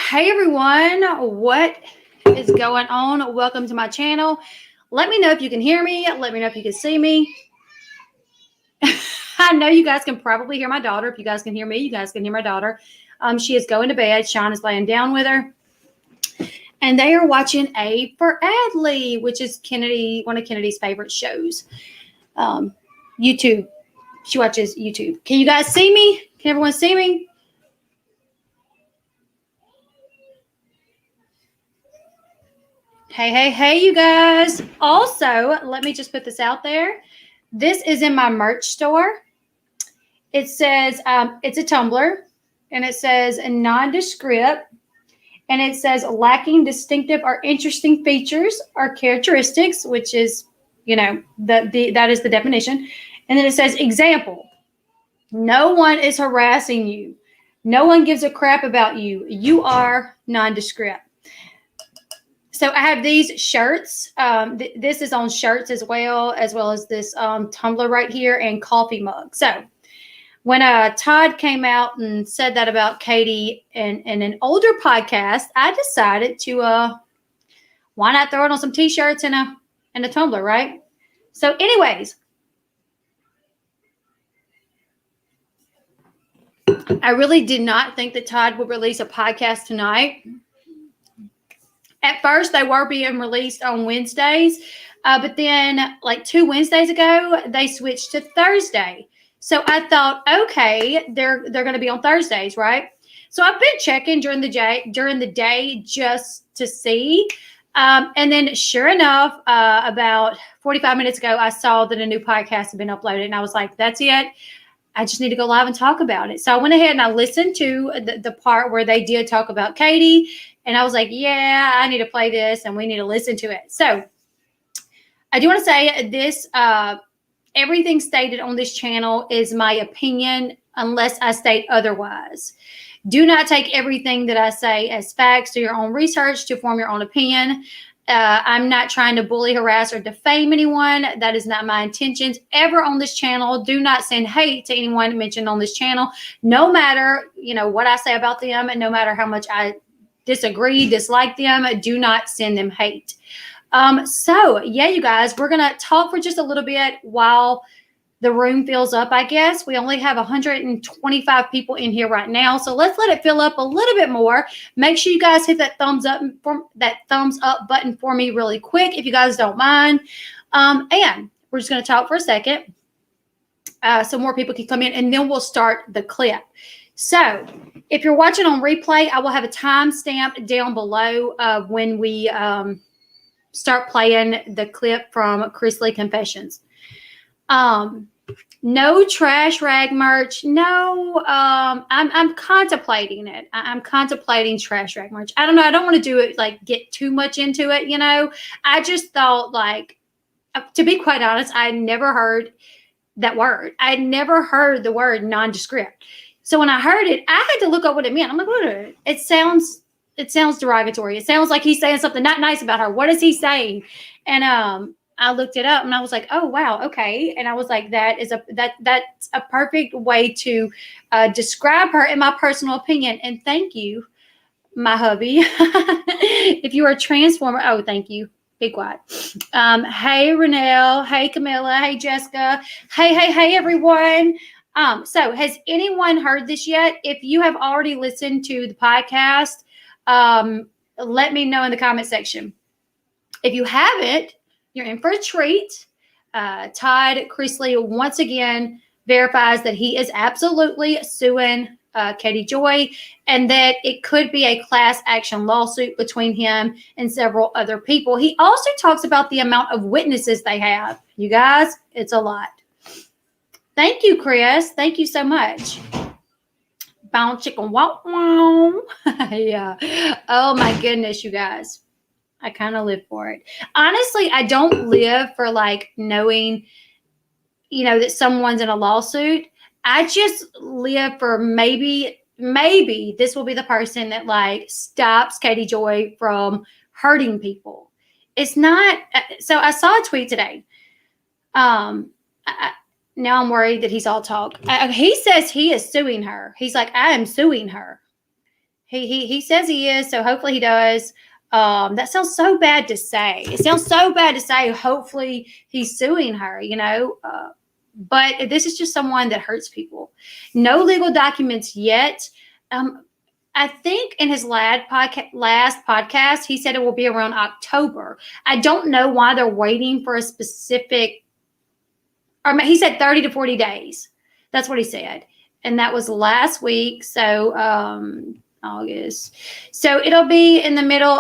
Hey everyone, what is going on? Welcome to my channel. Let me know if you can hear me. Let me know if you can see me. I know you guys can probably hear my daughter. If you guys can hear me, you guys can hear my daughter. She is going to bed. Sean is laying down with her. And they are watching A for Adley, which is one of Kennedy's favorite shows. YouTube. She watches YouTube. Can you guys see me? Can everyone see me? Hey, you guys. Also, let me just put this out there. This is in my merch store. It says, it's a tumbler, and it says nondescript, and it says lacking distinctive or interesting features or characteristics, which is, that is the definition. And then it says example. No one is harassing you. No one gives a crap about you. You are nondescript. So I have these shirts. This is on shirts as well as this tumbler right here and coffee mug. So when Todd came out and said that about Katie in an older podcast, I decided to why not throw it on some t-shirts and a tumbler, right? So anyways, I really did not think that Todd would release a podcast tonight. At first, they were being released on Wednesdays, but then like 2 Wednesdays ago, they switched to Thursday. So I thought, okay, they're going to be on Thursdays, right? So I've been checking during the day just to see, and then sure enough, about 45 minutes ago, I saw that a new podcast had been uploaded, and I was like, that's it. I just need to go live and talk about it. So I went ahead and I listened to the part where they did talk about Katie. And I was like, yeah, I need to play this and we need to listen to it. So I do want to say this, everything stated on this channel is my opinion unless I state otherwise. Do not take everything that I say as facts. Do your own research to form your own opinion. I'm not trying to bully, harass, or defame anyone. That is not my intentions ever on this channel. Do not send hate to anyone mentioned on this channel, no matter, what I say about them, and no matter how much I dislike them, do not send them hate. So yeah, you guys, we're going to talk for just a little bit while the room fills up, I guess. We only have 125 people in here right now. So let's let it fill up a little bit more. Make sure you guys hit that thumbs up button for me really quick, if you guys don't mind. And we're just going to talk for a second. So more people can come in, and then we'll start the clip. So if you're watching on replay, I will have a timestamp down below when we start playing the clip from Chrisley Confessions. No trash rag merch. No, I'm contemplating it. I'm contemplating trash rag merch. I don't know. I don't want to do it, get too much into it, I just thought, to be quite honest, I had never heard that word. I had never heard the word nondescript. So when I heard it, I had to look up what it meant. I'm like, what is it? It sounds derogatory. It sounds like he's saying something not nice about her. What is he saying? And I looked it up and I was like, oh wow, okay. And I was like, that's a perfect way to describe her in my personal opinion. And thank you, my hubby. If you are a transformer, oh, thank you. Be quiet. Hey Renelle, hey Camilla, hey Jessica, hey everyone. So has anyone heard this yet? If you have already listened to the podcast, let me know in the comment section. If you haven't, you're in for a treat. Todd Chrisley once again verifies that he is absolutely suing Katie Joy, and that it could be a class action lawsuit between him and several other people. He also talks about the amount of witnesses they have. You guys, it's a lot. Thank you, Chris. Thank you so much. Bound chicken, wow, wow. Yeah. Oh my goodness, you guys. I kind of live for it. Honestly, I don't live for knowing, that someone's in a lawsuit. I just live for maybe this will be the person that stops Katie Joy from hurting people. It's not. So I saw a tweet today. Now I'm worried that he's all talk. He says he is suing her. He's like, I am suing her. He says he is, so hopefully he does. That sounds so bad to say. It sounds so bad to say. Hopefully he's suing her, but this is just someone that hurts people. No legal documents yet. I think in his last podcast, he said it will be around October. I don't know why they're waiting for a specific, or he said 30 to 40 days. That's what he said. And that was last week. So, August. So it'll be in the middle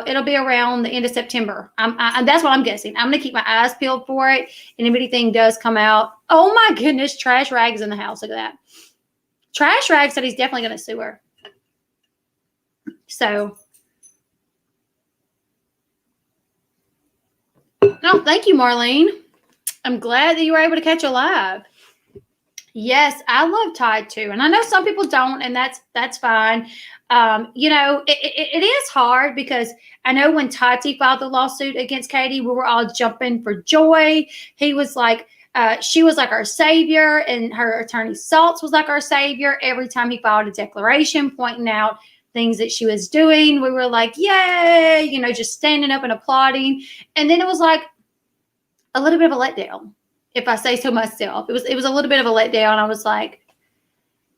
it'll be around the end of September. That's what I'm guessing. I'm going to keep my eyes peeled for it. And if anything does come out, oh my goodness, Trash Rag's in the house. Look at that. Trash Rag said he's definitely going to sue her. So, no, thank you, Marlene. I'm glad that you were able to catch a live. Yes, I love Todd too. And I know some people don't, and that's fine. It is hard because I know when Tati filed the lawsuit against Katie, we were all jumping for joy. He was like, she was like our savior, and her attorney Saltz was like our savior. Every time he filed a declaration pointing out things that she was doing, we were like, yay, just standing up and applauding. And then it was like a little bit of a letdown, if I say so myself. It was a little bit of a letdown. I was like,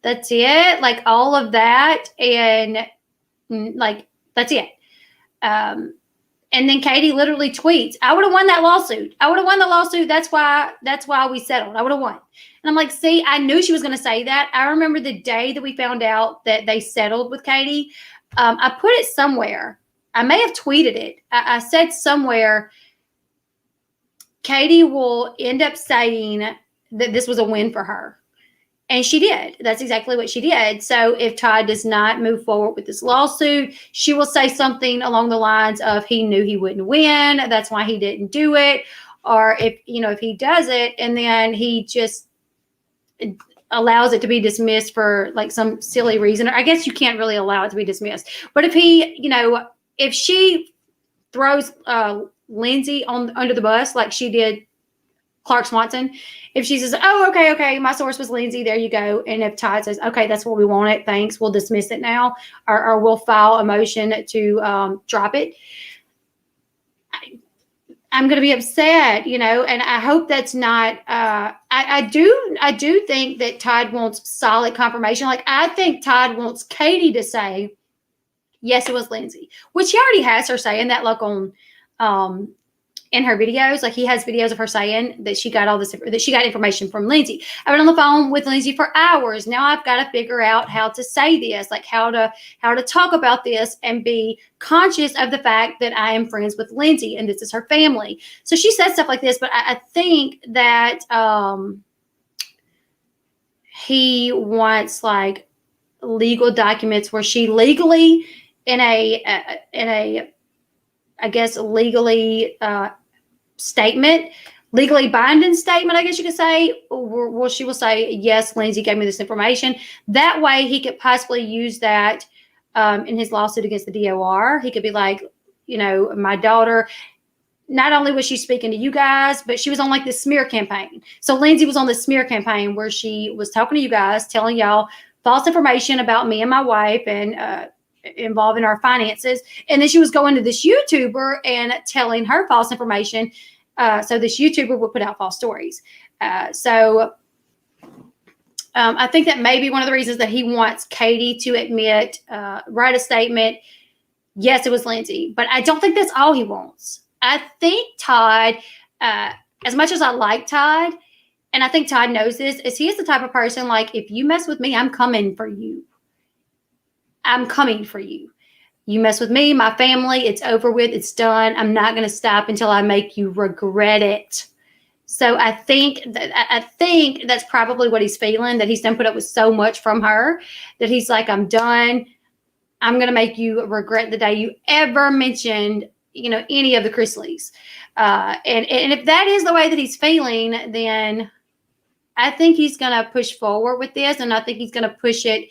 that's it? Like all of that, and like that's it. And then Katie literally tweets, I would have won that lawsuit. I would have won the lawsuit. That's why we settled. I would have won. And I'm like, see, I knew she was going to say that. I remember the day that we found out that they settled with Katie. I put it somewhere. I may have tweeted it. I said somewhere, Katie will end up saying that this was a win for her. And she did. That's exactly what she did. So if Todd does not move forward with this lawsuit, she will say something along the lines of he knew he wouldn't win. That's why he didn't do it. Or if he does it and then he just allows it to be dismissed for like some silly reason. Or I guess you can't really allow it to be dismissed. But if if she throws Lindsay under the bus like she did Clark Swanson, if she says, oh, okay, my source was Lindsay, there you go. And if Todd says, okay, that's what we wanted, thanks, we'll dismiss it now, or we'll file a motion to drop it, I'm going to be upset, and I hope that's not, I do think that Todd wants solid confirmation. Like, I think Todd wants Katie to say, yes, it was Lindsay, which he already has her saying that, like on, in her videos. Like he has videos of her saying that she got information from Lindsay. I've been on the phone with Lindsay for hours. Now I've got to figure out how to say this, like how to talk about this and be conscious of the fact that I am friends with Lindsay and this is her family. So she says stuff like this, but I think that he wants like legal documents where she legally in a I guess legally legally binding statement, I guess you could say, well, she will say, yes, Lindsay gave me this information. That way he could possibly use that in his lawsuit against the DOR. He could be like, my daughter, not only was she speaking to you guys, but she was on like this smear campaign. So Lindsay was on this smear campaign where she was talking to you guys, telling y'all false information about me and my wife and involving our finances. And then she was going to this YouTuber and telling her false information. So this YouTuber would put out false stories. I think that may be one of the reasons that he wants Katie to admit, write a statement. Yes, it was Lindsay, but I don't think that's all he wants. I think Todd, as much as I like Todd, and I think Todd knows this, is he is the type of person like, if you mess with me, I'm coming for you. I'm coming for you. You mess with me, my family, it's over with, it's done. I'm not going to stop until I make you regret it. So I think that's probably what he's feeling, that he's done put up with so much from her that he's like, I'm done. I'm going to make you regret the day you ever mentioned, any of the Chrisleys. And if that is the way that he's feeling, then I think he's going to push forward with this. And I think he's going to push it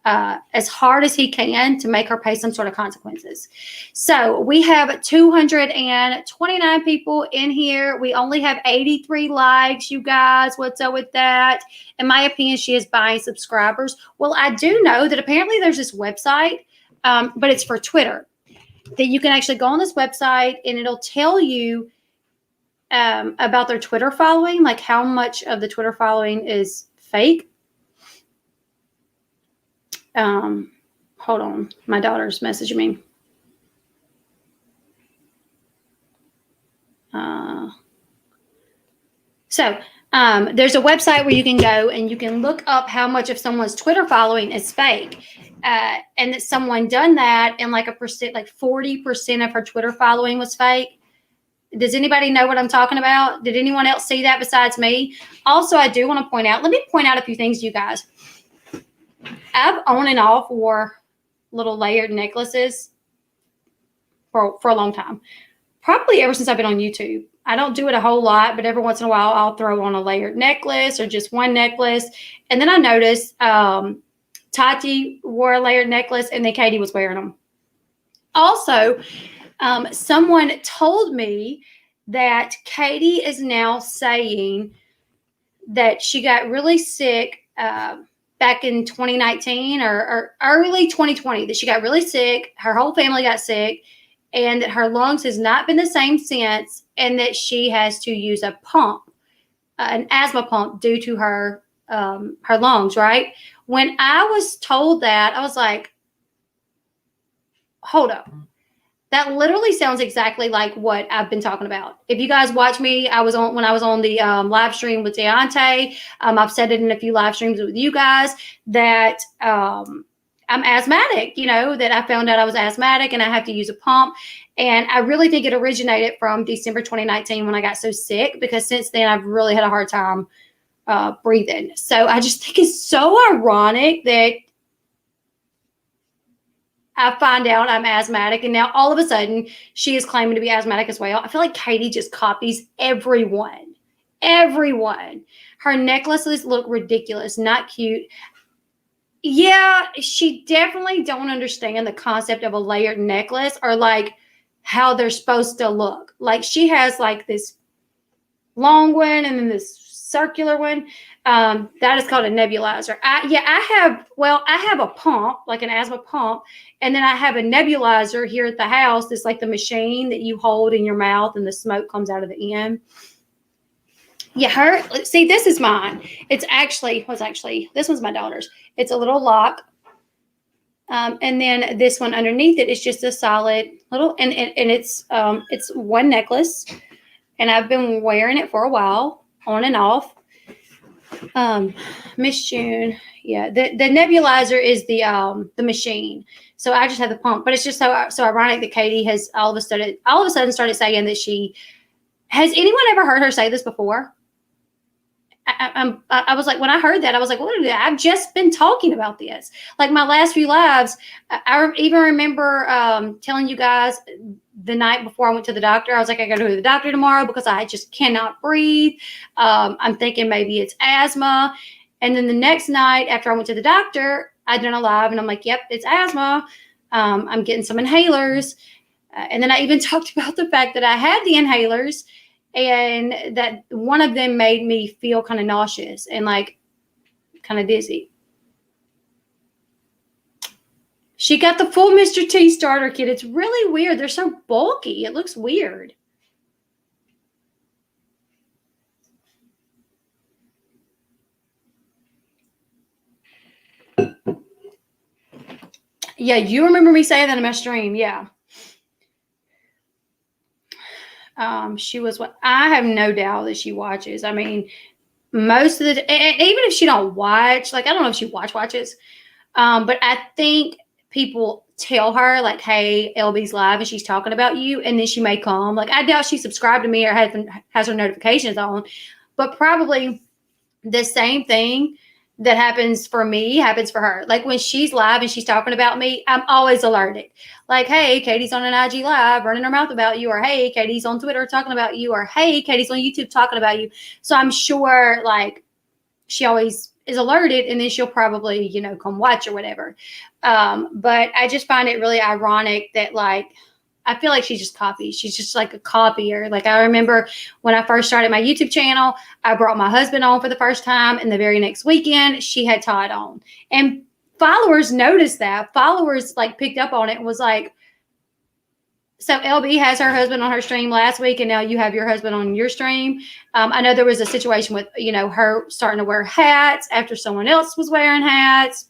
as hard as he can to make her pay some sort of consequences. So we have 229 people in here. We only have 83 likes, you guys. What's up with that? In my opinion, she is buying subscribers. Well, I do know that apparently there's this website but it's for Twitter. That you can actually go on this website and it'll tell you about their Twitter following, like how much of the Twitter following is fake. Hold on. My daughter's messaging me. There's a website where you can go and you can look up how much of someone's Twitter following is fake. And that someone done that and like 40% of her Twitter following was fake. Does anybody know what I'm talking about? Did anyone else see that besides me? Also, I do want to point out, let me point out a few things to you guys. I've on and off wore little layered necklaces for a long time. Probably ever since I've been on YouTube. I don't do it a whole lot, but every once in a while I'll throw on a layered necklace or just one necklace. And then I noticed Tati wore a layered necklace and then Katie was wearing them. Also, someone told me that Katie is now saying that she got really sick back in 2019 or early 2020, that she got really sick. Her whole family got sick. And that her lungs has not been the same since, and that she has to use a pump, an asthma pump, due to her lungs, right? When I was told that, I was like, hold up. That literally sounds exactly like what I've been talking about. If you guys watch me, when I was on the live stream with Deontay, I've said it in a few live streams with you guys that I'm asthmatic, that I found out I was asthmatic and I have to use a pump. And I really think it originated from December 2019 when I got so sick, because since then I've really had a hard time breathing. So I just think it's so ironic that I find out I'm asthmatic and now all of a sudden she is claiming to be asthmatic as well. I feel like Katie just copies everyone. Everyone. Her necklaces look ridiculous, not cute. Yeah, she definitely don't understand the concept of a layered necklace or like how they're supposed to look. Like she has like this long one and then this circular one. That is called a nebulizer. I have a pump, like an asthma pump, and then I have a nebulizer here at the house. It's like the machine that you hold in your mouth and the smoke comes out of the end. Yeah, see, this is mine. This one's my daughter's. It's a little lock. And then this one underneath it is just a solid little, and it's one necklace. And I've been wearing it for a while, on and off. Miss June. Yeah, the nebulizer is the machine. So I just have the pump. But it's just so ironic that Katie has all of a sudden started saying that has anyone ever heard her say this before? I was like, when I heard that, I was like, what? I've just been talking about this. Like my last few lives, I even remember telling you guys the night before I went to the doctor, I was like, I got to go to the doctor tomorrow because I just cannot breathe. I'm thinking maybe it's asthma. And then the next night after I went to the doctor, I done a live and I'm like, yep, it's asthma. I'm getting some inhalers. And then I even talked about the fact that I had the inhalers and that one of them made me feel kind of nauseous and like kind of dizzy. She got the full Mr. T starter kit. It's really weird. They're so bulky. It looks weird. Yeah, you remember me saying that in my stream. Yeah. She was what I have no doubt that she watches. I mean, most of the, and even if she don't watch, like, I don't know if she watches, but I think people tell her like, hey, Elle Bee's live and she's talking about you. And then she may come. Like, I doubt she subscribed to me or has her notifications on, but probably the same thing that happens for me happens for her. Like when she's live and she's talking about me, I'm always alerted. Like, hey, Katie's on an IG live running her mouth about you, or hey, Katie's on Twitter talking about you, or hey, Katie's on YouTube talking about you. So I'm sure like she always is alerted and then she'll probably, come watch or whatever. But I just find it really ironic that like, I feel like she just copies. She's just like a copier. Like I remember when I first started my YouTube channel, I brought my husband on for the first time, and the very next weekend she had Todd on. And followers noticed that. Followers like picked up on it and was like, so Elle Bee has her husband on her stream last week, and now you have your husband on your stream. I know there was a situation with, her starting to wear hats after someone else was wearing hats.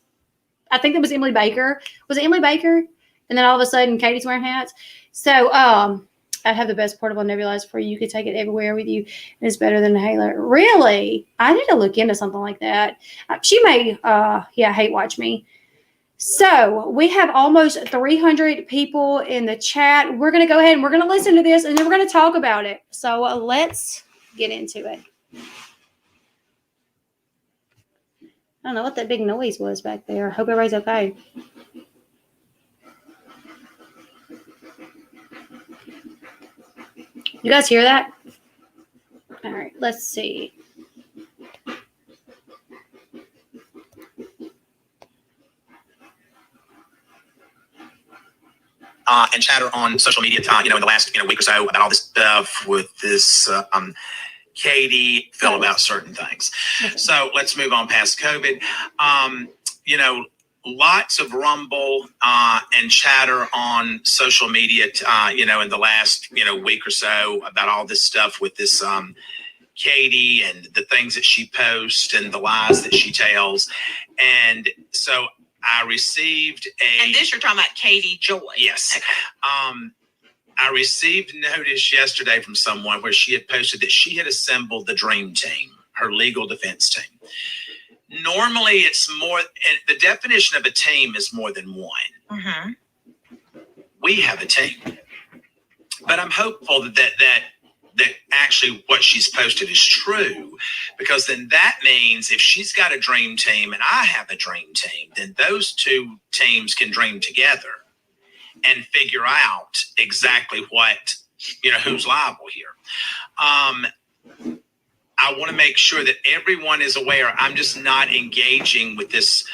I think that was Emily Baker. Was it Emily Baker? And then all of a sudden, Katie's wearing hats. So I have the best portable nebulizer for you. You could take it everywhere with you. And it's better than a halo. Really? I need to look into something like that. She may, hate watch me. So we have almost 300 people in the chat. We're going to go ahead and we're going to listen to this, and then we're going to talk about it. So let's get into it. I don't know what that big noise was back there. Hope everybody's okay. You guys hear that? All right, let's see. And chatter on social media, in the last week or so about all this stuff with this Katie feel about certain things. Okay. So let's move on past COVID. Lots of rumble and chatter on social media, in the last week or so about all this stuff with this Katie and the things that she posts and the lies that she tells, and so. I received And this you're talking about Katie Joy. Yes. Okay. I received notice yesterday from someone where she had posted that she had assembled the dream team, her legal defense team. Normally it's more, the definition of a team is more than one. Mm-hmm. We have a team. But I'm hopeful that actually what she's posted is true, because then that means if she's got a dream team and I have a dream team, then those two teams can dream together and figure out exactly what, who's liable here. I want to make sure that everyone is aware. I'm just not engaging with this,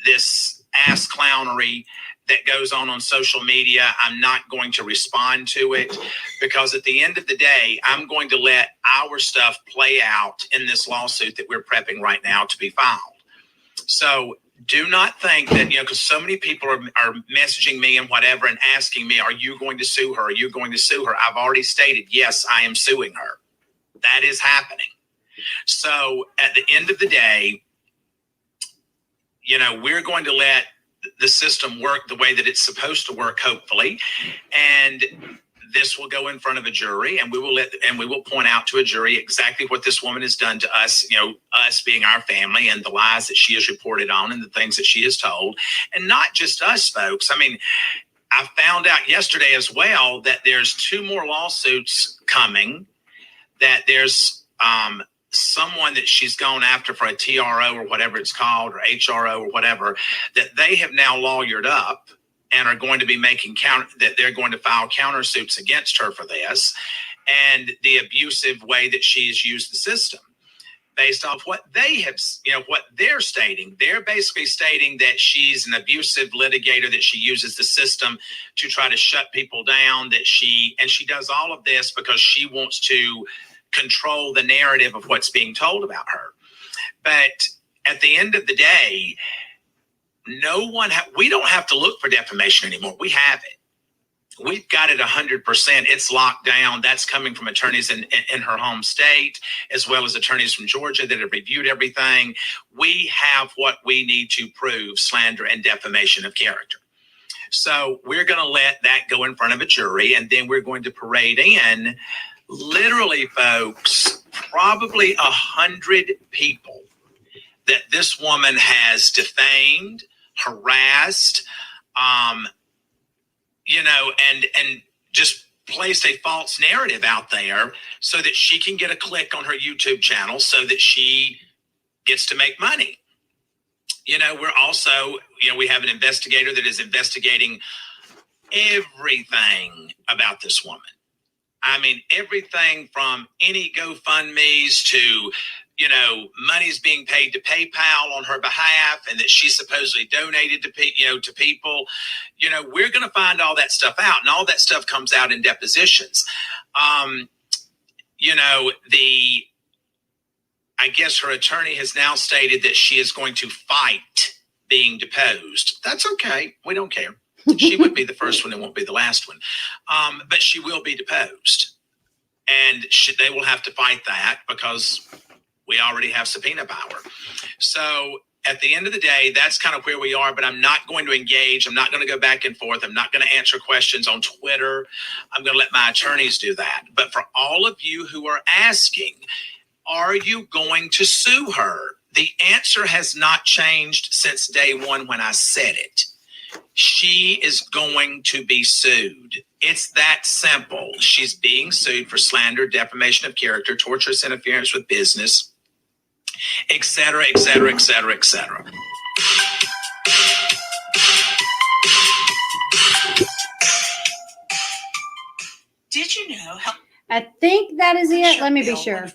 this ass clownery that goes on social media. I'm not going to respond to it, because at the end of the day, I'm going to let our stuff play out in this lawsuit that we're prepping right now to be filed. So do not think that, because so many people are messaging me and whatever and asking me, are you going to sue her? Are you going to sue her? I've already stated, yes, I am suing her. That is happening. So at the end of the day, we're going to let the system work the way that it's supposed to work, hopefully, and this will go in front of a jury, and we will point out to a jury exactly what this woman has done to us, us being our family, and the lies that she has reported on and the things that she has told. And not just us, folks. I mean, I found out yesterday as well that there's 2 more lawsuits coming, that there's someone that she's gone after for a TRO or whatever it's called, or HRO or whatever, that they have now lawyered up and are going to be making that they're going to file countersuits against her for this, and the abusive way that she's used the system. Based off what they have, what they're stating. They're basically stating that she's an abusive litigator, that she uses the system to try to shut people down, and she does all of this because she wants to control the narrative of what's being told about her. But at the end of the day, we don't have to look for defamation anymore. We have it. We've got it 100%. It's locked down. That's coming from attorneys in her home state, as well as attorneys from Georgia that have reviewed everything. We have what we need to prove slander and defamation of character. So we're going to let that go in front of a jury, and then we're going to parade in, literally, folks, probably 100 people that this woman has defamed, harassed, and just placed a false narrative out there so that she can get a click on her YouTube channel, so that she gets to make money. We're also, we have an investigator that is investigating everything about this woman. I mean, everything from any GoFundMe's to, money's being paid to PayPal on her behalf, and that she supposedly donated to people. We're going to find all that stuff out, and all that stuff comes out in depositions. I guess her attorney has now stated that she is going to fight being deposed. That's okay. We don't care. She would be the first one. It won't be the last one. But she will be deposed. And they will have to fight that because we already have subpoena power. So at the end of the day, that's kind of where we are, but I'm not going to engage. I'm not going to go back and forth. I'm not going to answer questions on Twitter. I'm going to let my attorneys do that. But for all of you who are asking, are you going to sue her? The answer has not changed since day one when I said it. She is going to be sued. It's that simple. She's being sued for slander, defamation of character, torturous interference with business, et cetera, et cetera, et cetera, et cetera. Did you know how I think that is it. Let me be sure.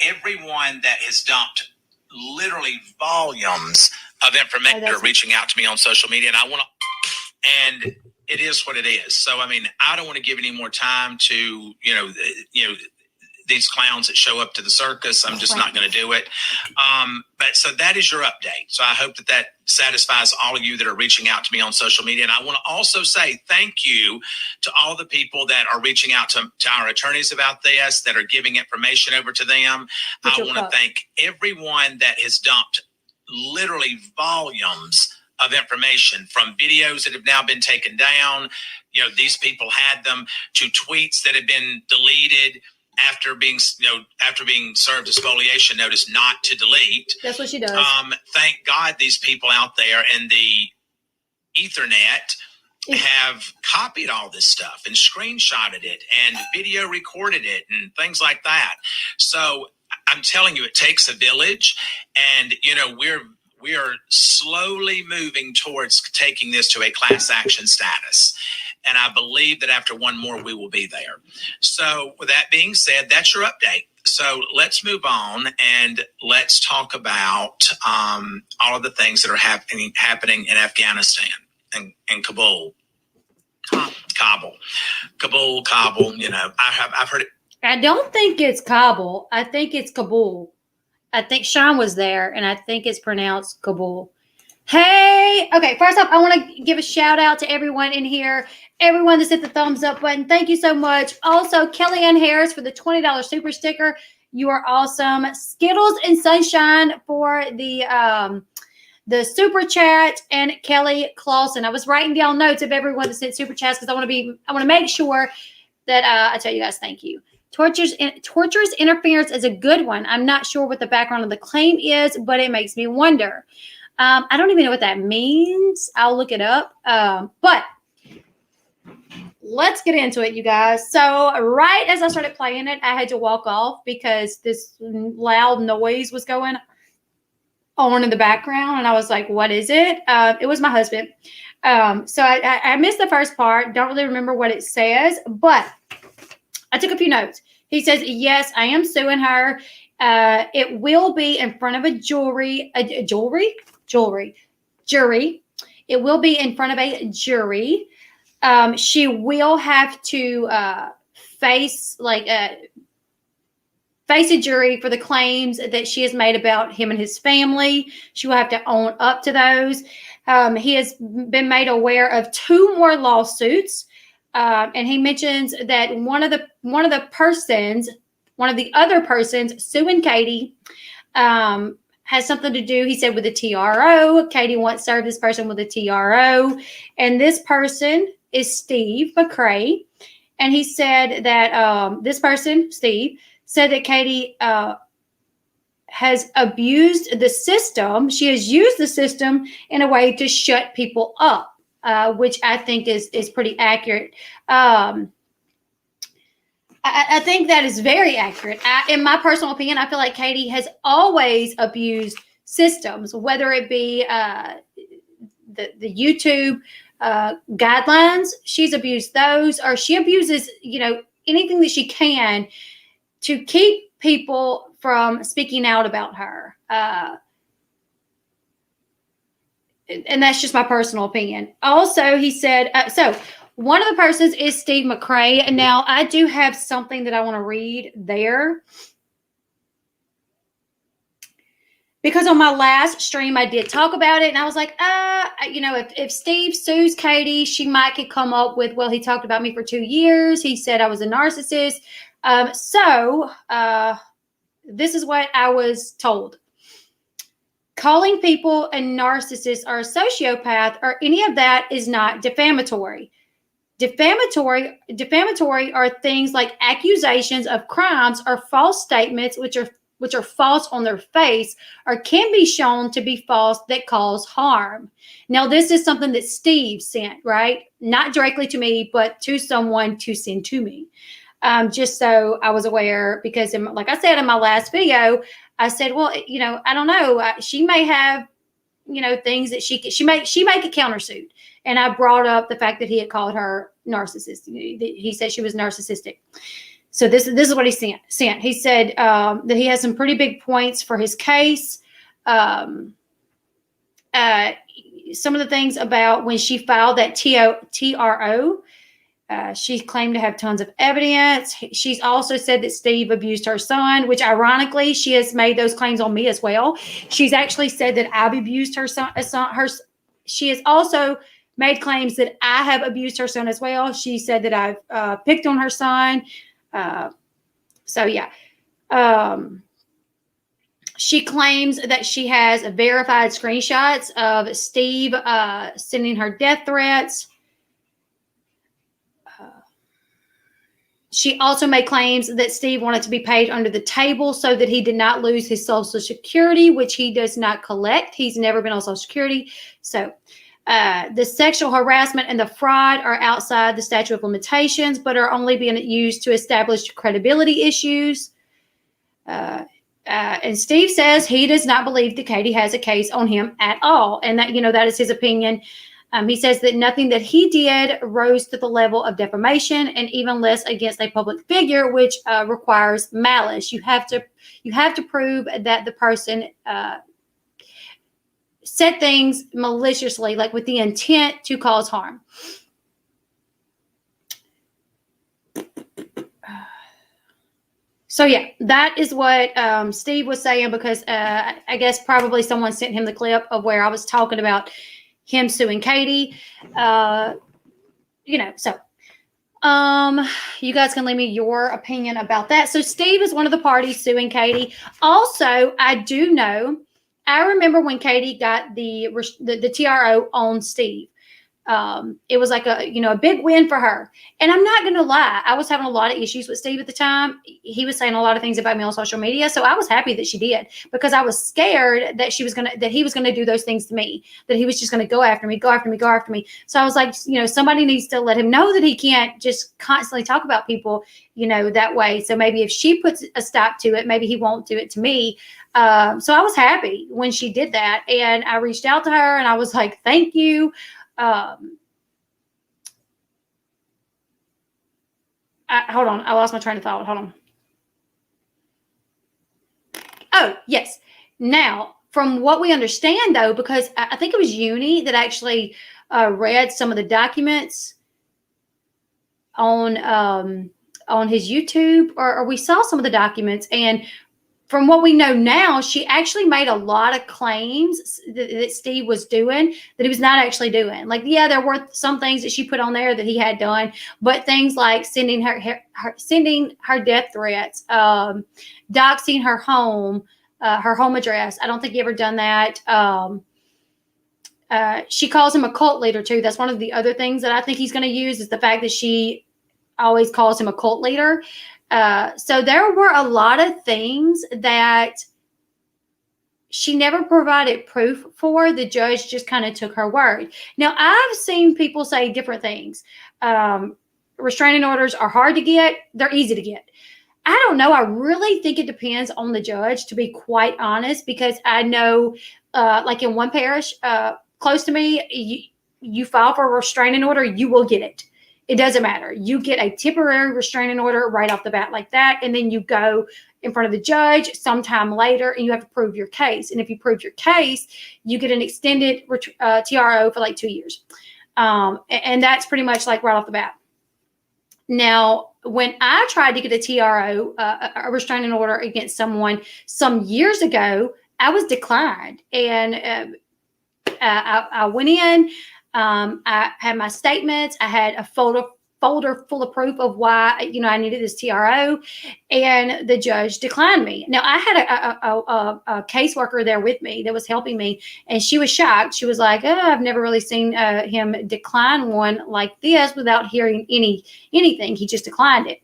Everyone that has dumped literally volumes of information are reaching out to me on social media, and I want to, and it is what it is. So, I mean, I don't want to give any more time to, these clowns that show up to the circus. I'm just not going to do it. But so that is your update. So I hope that satisfies all of you that are reaching out to me on social media. And I want to also say thank you to all the people that are reaching out to our attorneys about this, that are giving information over to them. I want to thank everyone that has dumped literally volumes of information, from videos that have now been taken down. These people had them, to tweets that have been deleted after being served a spoliation notice not to delete. That's what she does. Thank God these people out there in the Ethernet have copied all this stuff and screenshotted it and video recorded it and things like that. So I'm telling you, it takes a village, and we are slowly moving towards taking this to a class action status. And I believe that after one more, we will be there. So with that being said, that's your update. So let's move on and let's talk about all of the things that are happening in Afghanistan and Kabul. Kabul. I've heard it. I don't think it's Kabul. I think it's Kabul. I think Sean was there, and I think it's pronounced Kabul. Hey, okay, first off, I want to give a shout out to everyone in here, everyone that's hit the thumbs up button. Thank you so much. Also, Kellyanne Harris for the $20 super sticker. You are awesome. Skittles and Sunshine for the super chat, and Kelly Clausen. I was writing down notes of everyone that sent super chats because I want to make sure that I tell you guys thank you. Torturous interference is a good one. I'm not sure what the background of the claim is, but it makes me wonder. I don't even know what that means. I'll look it up. But let's get into it, you guys. So right as I started playing it, I had to walk off because this loud noise was going on in the background. And I was like, what is it? It was my husband. So I missed the first part. Don't really remember what it says, but I took a few notes. He says, yes, I am suing her. It will be in front of a jury. It will be in front of a jury. She will have to face a jury for the claims that she has made about him and his family. She will have to own up to those. He has been made aware of 2 more lawsuits. And he mentions that one of the other persons suing Katie has something to do, he said, with the TRO. Katie once served this person with a TRO. And this person is Steve McCrae. And he said that this person, Steve, said that Katie has abused the system. She has used the system in a way to shut people up. Which I think is pretty accurate. I think that is very accurate. In my personal opinion, I feel like Katie has always abused systems, whether it be the YouTube guidelines. She's abused those, or she abuses, anything that she can to keep people from speaking out about her. And that's just my personal opinion. Also, he said, so one of the persons is Steve McCrae. And now I do have something that I want to read there. because on my last stream, I did talk about it, and I was like, if Steve sues Katie, she might could come up with, well, he talked about me for 2 years. He said I was a narcissist. This is what I was told. Calling people a narcissist or a sociopath or any of that is not defamatory. Defamatory are things like accusations of crimes or false statements which are false on their face or can be shown to be false that cause harm. Now, this is something that Steve sent, right? Not directly to me, but to someone to send to me. Just so I was aware, because like I said in my last video, I said, well, I don't know. She may have, things that she may get countersued. And I brought up the fact that he had called her narcissist. He said she was narcissistic. So this is what he sent. He said that he has some pretty big points for his case. Some of the things about when she filed that TRO, she claimed to have tons of evidence. She's also said that Steve abused her son, which ironically, she has made those claims on me as well. She's actually said that I've abused her son. She has also made claims that I have abused her son as well. She said that I've picked on her son. She claims that she has verified screenshots of Steve sending her death threats. She also made claims that Steve wanted to be paid under the table so that he did not lose his Social Security, which he does not collect. He's never been on Social Security. So the sexual harassment and the fraud are outside the statute of limitations, but are only being used to establish credibility issues. And Steve says he does not believe that Katie has a case on him at all. And that, that is his opinion. He says that nothing that he did rose to the level of defamation, and even less against a public figure, which requires malice. You have to prove that the person said things maliciously, like with the intent to cause harm. So yeah, that is what Steve was saying, because I guess probably someone sent him the clip of where I was talking about him suing Katie. So you guys can leave me your opinion about that. So Steve is one of the parties suing Katie. Also, I remember when Katie got the TRO on Steve. It was like a big win for her. And I'm not going to lie, I was having a lot of issues with Steve at the time. He was saying a lot of things about me on social media. So I was happy that she did, because I was scared that he was going to do those things to me, that he was just going to go after me. So I was like, somebody needs to let him know that he can't just constantly talk about people, that way. So maybe if she puts a stop to it, maybe he won't do it to me. So I was happy when she did that. And I reached out to her and I was like, thank you. Hold on. I lost my train of thought. Hold on. Oh, yes. Now, from what we understand, though, because I think it was Uni that actually read some of the documents on his YouTube, or we saw some of the documents, and from what we know now, she actually made a lot of claims that Steve was doing that he was not actually doing. Like, yeah, there were some things that she put on there that he had done, but things like sending her death threats, doxing her home address. I don't think he ever done that. She calls him a cult leader too. That's one of the other things that I think he's going to use, is the fact that she always calls him a cult leader. So there were a lot of things that she never provided proof for. The judge just kind of took her word. Now, I've seen people say different things. Restraining orders are hard to get. They're easy to get. I don't know. I really think it depends on the judge, to be quite honest, because I know, like in one parish close to me, you file for a restraining order, you will get it. It doesn't matter. You get a temporary restraining order right off the bat like that, and then you go in front of the judge sometime later, and you have to prove your case. And if you prove your case, you get an extended TRO for like 2 years. And that's pretty much like right off the bat. Now, when I tried to get a TRO, a restraining order against someone some years ago, I was declined, and I went in. I had my statements. I had a folder full of proof of why I needed this TRO, and the judge declined me. Now I had a caseworker there with me that was helping me, and she was shocked. She was like, "Oh, I've never really seen him decline one like this without hearing anything. He just declined it."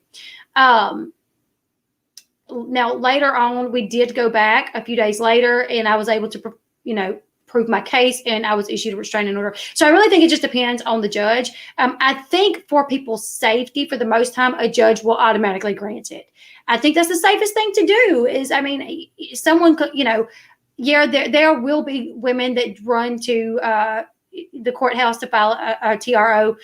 Now later on, we did go back a few days later, and I was able to prove my case, and I was issued a restraining order. So I really think it just depends on the judge. I think for people's safety, for the most time, a judge will automatically grant it. I think that's the safest thing to do is, someone could, there will be women that run to the courthouse to file a TRO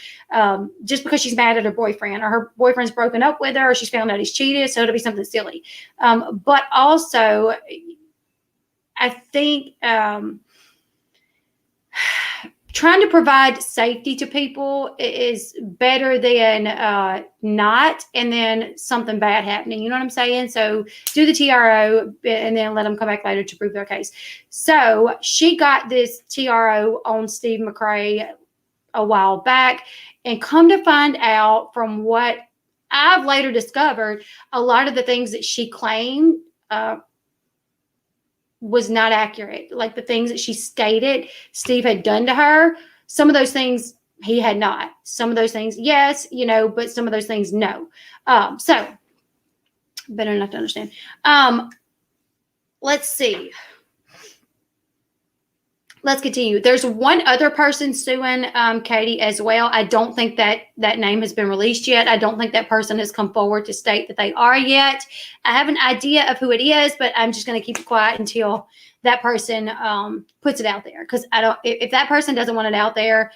just because she's mad at her boyfriend, or her boyfriend's broken up with her, or she's found out he's cheated. So it'll be something silly. But also, I think trying to provide safety to people is better than not, and then something bad happening. You know what I'm saying? So do the TRO and then let them come back later to prove their case. So she got this TRO on Steve McRae a while back, and come to find out, from what I've later discovered, a lot of the things that she claimed was not accurate. Like the things that she stated Steve had done to her, some of those things he had not. Some of those things, yes, but some of those things, no. So better enough to understand. Let's see. Let's continue. There's one other person suing Katie as well. I don't think that name has been released yet. I don't think that person has come forward to state that they are yet. I have an idea of who it is, but I'm just going to keep it quiet until that person puts it out there. Because if that person doesn't want it out there,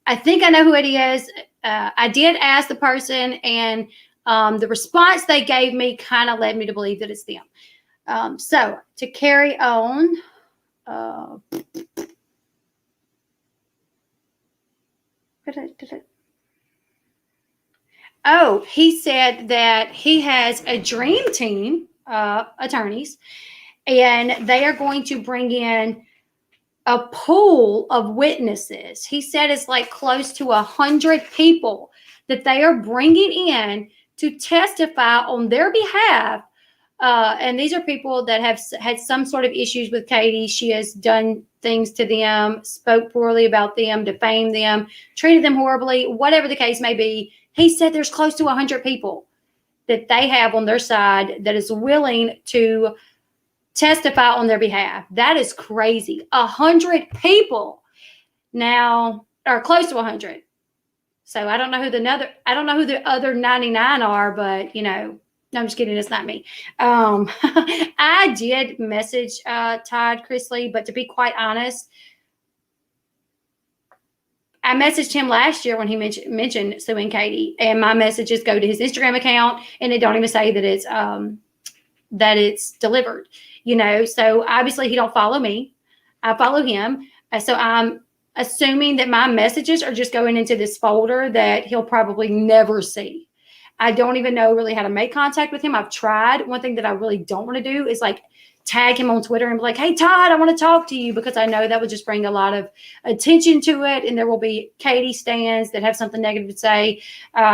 I think I know who it is. I did ask the person, and the response they gave me kind of led me to believe that it's them. So to carry on. Oh, he said that he has a dream team attorneys, and they are going to bring in a pool of witnesses. He said it's like close to 100 people that they are bringing in to testify on their behalf. And these are people that have had some sort of issues with Katie. She has done things to them, spoke poorly about them, defamed them, treated them horribly, whatever the case may be. He said there's close to 100 people that they have on their side that is willing to testify on their behalf. That is crazy. 100 people now, or close to 100. So I don't know who the other 99 are, but no, I'm just kidding. It's not me. I did message Todd Chrisley, but to be quite honest, I messaged him last year when he mentioned suing Katie, and my messages go to his Instagram account, and it don't even say that it's delivered. So obviously he don't follow me. I follow him, so I'm assuming that my messages are just going into this folder that he'll probably never see. I don't even know really how to make contact with him. I've tried. One thing that I really don't want to do is like tag him on Twitter and be like, "Hey, Todd, I want to talk to you," because I know that would just bring a lot of attention to it. And there will be Katie stands that have something negative to say.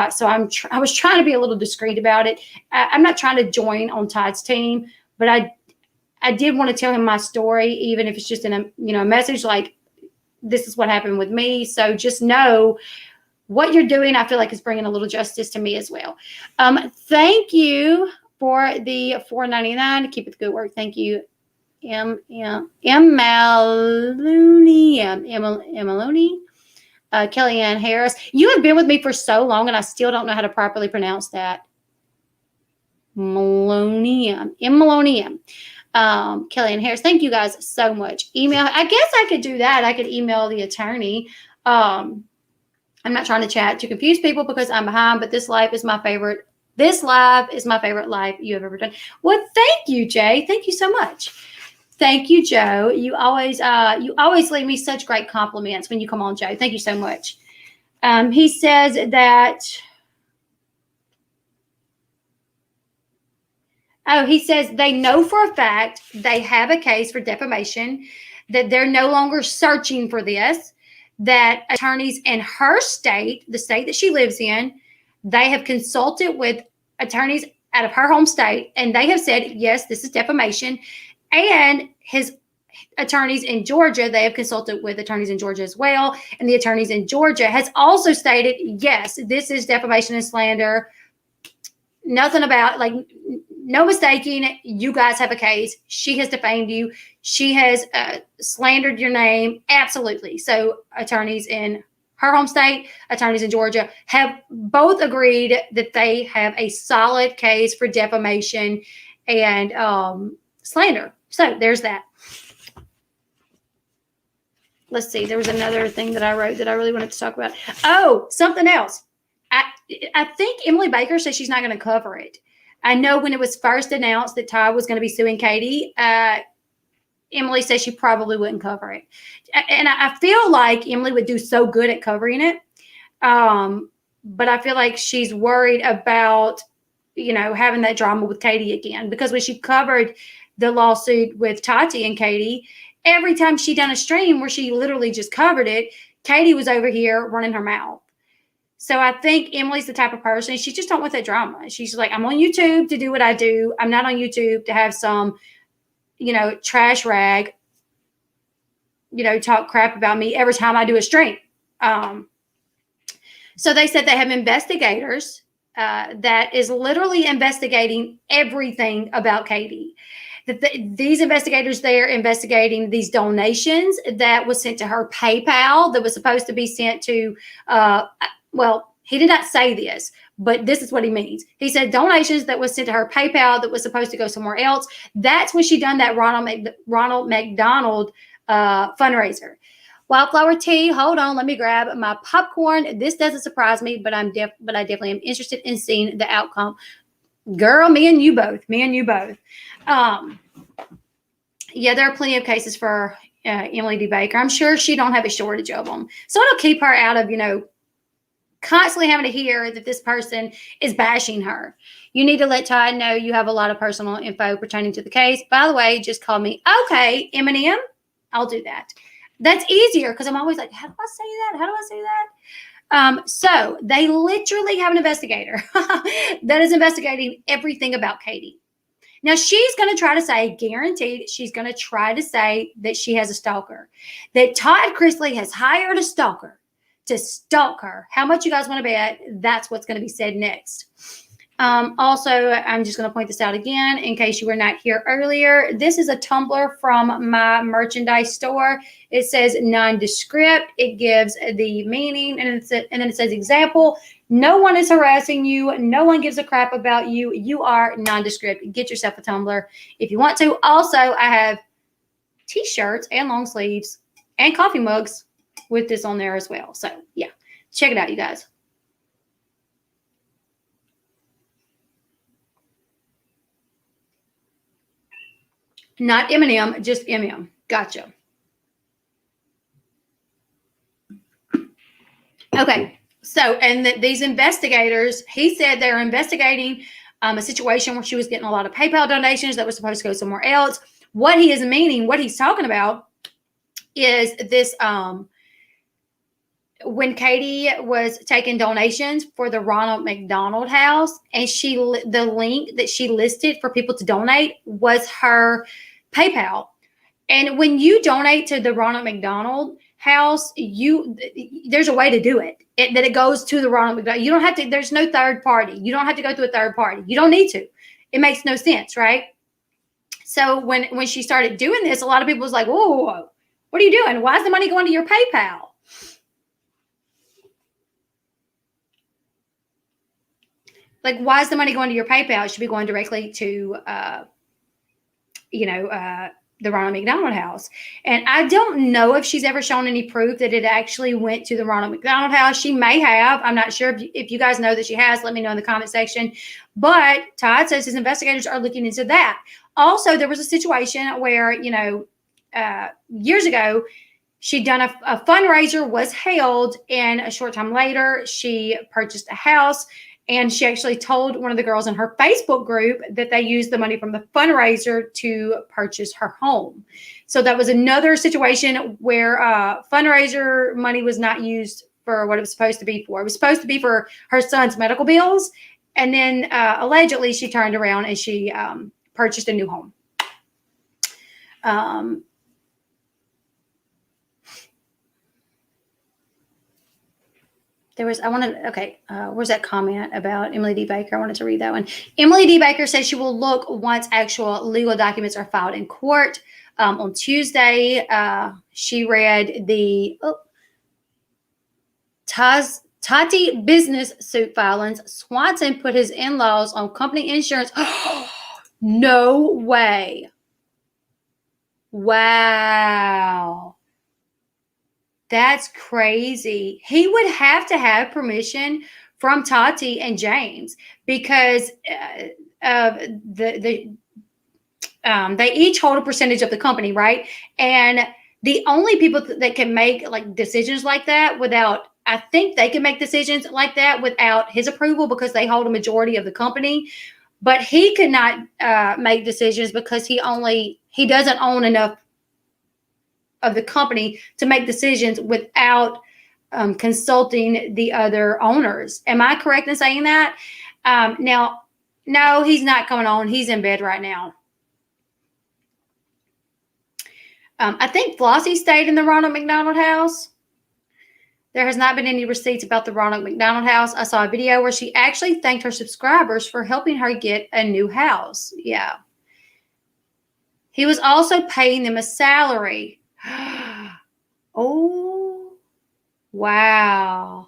So I was trying to be a little discreet about it. I'm not trying to join on Todd's team, but I did want to tell him my story, even if it's just in a message like, this is what happened with me. So just know what you're doing, I feel like, is bringing a little justice to me as well. Thank you for the $4.99. Keep it the good work. Thank you, Maloney, Kellyanne Harris. You have been with me for so long, and I still don't know how to properly pronounce that. Kellyanne Harris. Thank you guys so much. Email. I guess I could do that. I could email the attorney. I'm not trying to chat to confuse people because I'm behind, but this live is my favorite. This live is my favorite live you have ever done. Well, thank you, Jay. Thank you so much. Thank you, Joe. You always leave me such great compliments when you come on, Joe. Thank you so much. He says that Oh, he says they know for a fact they have a case for defamation, that they're no longer searching for this, that attorneys in her state, the state that she lives in, they have consulted with attorneys out of her home state, and they have said, yes, this is defamation. And his attorneys in Georgia, they have consulted with attorneys in Georgia as well. And the attorneys in Georgia has also stated, yes, this is defamation and slander. Nothing about, like, no mistaking, you guys have a case. She has defamed you. She has slandered your name. Absolutely. So attorneys in her home state, attorneys in Georgia have both agreed that they have a solid case for defamation and slander. So there's that. Let's see. There was another thing that I wrote that I really wanted to talk about. Oh, something else. I think Emily Baker said she's not going to cover it. I know when it was first announced that Todd was going to be suing Katie, Emily said she probably wouldn't cover it. And I feel like Emily would do so good at covering it. But I feel like she's worried about, having that drama with Katie again. Because when she covered the lawsuit with Tati and Katie, every time she done a stream where she literally just covered it, Katie was over here running her mouth. So I think Emily's the type of person, she just don't want that drama. She's like, I'm on YouTube to do what I do. I'm not on YouTube to have some, trash rag, talk crap about me every time I do a stream. So they said they have investigators that is literally investigating everything about Katie. These investigators, they're investigating these donations that was sent to her PayPal that was supposed to be sent to, he did not say this, but this is what he means. He said donations that was sent to her PayPal that was supposed to go somewhere else. That's when she done that Ronald McDonald fundraiser. Wildflower tea. Hold on, let me grab my popcorn. This doesn't surprise me, but I definitely am interested in seeing the outcome. Girl, me and you both. Yeah, there are plenty of cases for Emily D. Baker. I'm sure she don't have a shortage of them. So it'll keep her out of, constantly having to hear that this person is bashing her. You need to let Todd know you have a lot of personal info pertaining to the case. By the way, just call me. Okay, Eminem. I'll do that. That's easier because I'm always like, how do I say that? So they literally have an investigator that is investigating everything about Katie. Now, she's going to try to say, guaranteed, she's going to try to say that she has a stalker, that Todd Chrisley has hired a stalker to stalk her. How much you guys want to bet? That's what's going to be said next. Also, I'm just going to point this out again in case you were not here earlier. This is a Tumblr from my merchandise store. It says nondescript. It gives the meaning, and then it says example. No one is harassing you. No one gives a crap about you. You are nondescript. Get yourself a Tumblr if you want to. Also, I have t-shirts and long sleeves and coffee mugs with this on there as well. So, yeah, check it out, you guys. Not Eminem, just MM. Gotcha. Okay. So, and these investigators, he said they're investigating a situation where she was getting a lot of PayPal donations that was supposed to go somewhere else. What he is meaning, what he's talking about is this, when Katie was taking donations for the Ronald McDonald House, and the link that she listed for people to donate was her PayPal. And when you donate to the Ronald McDonald House, there's a way to do it. That it goes to the Ronald McDonald. You don't have to. There's no third party. You don't have to go through a third party. You don't need to. It makes no sense, right? So when she started doing this, a lot of people was like, "Whoa, what are you doing? Why is the money going to your PayPal?" Like, why is the money going to your PayPal? It should be going directly to, the Ronald McDonald House. And I don't know if she's ever shown any proof that it actually went to the Ronald McDonald House. She may have. I'm not sure if you guys know that she has. Let me know in the comment section. But Todd says his investigators are looking into that. Also, there was a situation where, years ago, she'd done a fundraiser was held, and a short time later, she purchased a house. And she actually told one of the girls in her Facebook group that they used the money from the fundraiser to purchase her home. So that was another situation where fundraiser money was not used for what it was supposed to be for. It was supposed to be for her son's medical bills. And then allegedly she turned around and she purchased a new home. Where's that comment about Emily D. Baker? I wanted to read that one. Emily D. Baker says she will look once actual legal documents are filed in court. On Tuesday, she read the Tati business suit filings. Swanson put his in-laws on company insurance. No way. Wow. That's crazy. He would have to have permission from Tati and James because they each hold a percentage of the company, right? And the only people that can make like decisions like that without, I think they can make decisions like that without his approval because they hold a majority of the company. But he could not make decisions because he doesn't own enough of the company to make decisions without consulting the other owners. Am I correct in saying that? Now, no, he's not coming on. He's in bed right now. I think Flossie stayed in the Ronald McDonald house. There has not been any receipts about the Ronald McDonald house. I saw a video where she actually thanked her subscribers for helping her get a new house. Yeah. He was also paying them a salary. Oh, wow.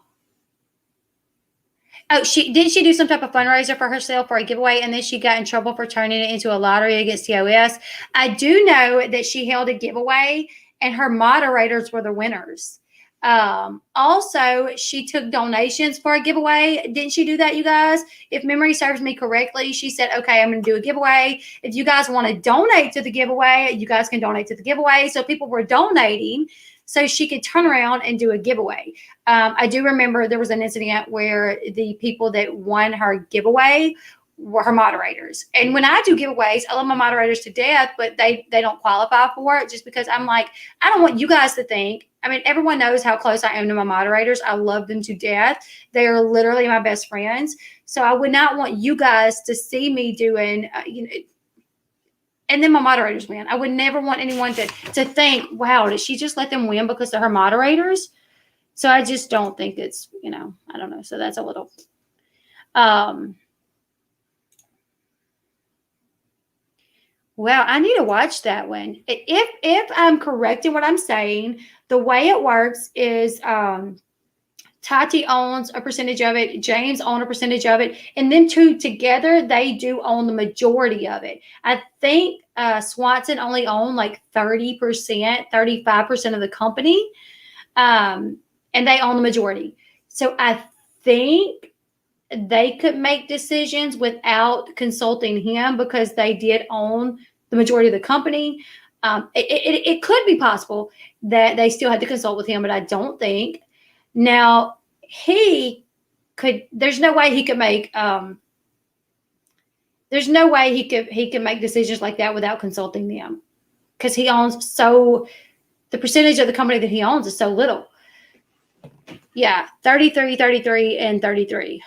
Oh, did she do some type of fundraiser for herself for a giveaway, and then she got in trouble for turning it into a lottery against TOS? I do know that she held a giveaway, and her moderators were the winners. Also, she took donations for a giveaway. Didn't she do that, you guys? If memory serves me correctly, she said, okay, I'm going to do a giveaway. If you guys want to donate to the giveaway, you guys can donate to the giveaway. So people were donating so she could turn around and do a giveaway. I do remember there was an incident where the people that won her giveaway were her moderators. And when I do giveaways, I love my moderators to death, but they don't qualify for it just because I'm like, I don't want you guys to think. I mean, everyone knows how close I am to my moderators. I love them to death. They are literally my best friends. So I would not want you guys to see me doing, and then my moderators win. I would never want anyone to think, wow, did she just let them win because they're her moderators? So I just don't think it's, I don't know. So that's a little, well, I need to watch that one. If I'm correct in what I'm saying, the way it works is Tati owns a percentage of it, James owns a percentage of it, and them two together, they do own the majority of it. I think Swanson only owned like 30%, 35% of the company, and they own the majority. So I think they could make decisions without consulting him because they did own the majority of the company. It could be possible that they still had to consult with him, but I don't think. Now, there's no way he could make decisions like that without consulting them because he owns the percentage of the company that he owns is so little. Yeah, 33, 33, and 33.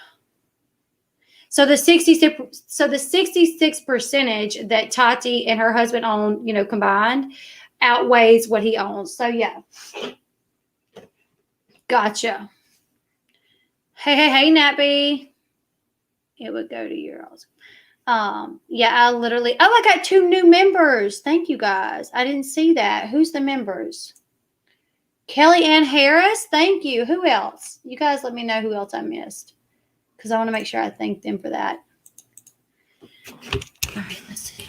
So the 66 percentage that Tati and her husband own, combined, outweighs what he owns. So yeah, gotcha. Hey, Nappy. It would go to yours. Yeah, I got 2 new members. Thank you guys. I didn't see that. Who's the members? Kelly Ann Harris. Thank you. Who else? You guys let me know who else I missed, because I want to make sure I thank them for that. All right, let's see.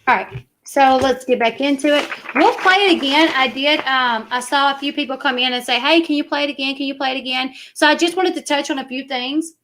All right. So let's get back into it. We'll play it again. I saw a few people come in and say, hey, can you play it again? Can you play it again? So I just wanted to touch on a few things.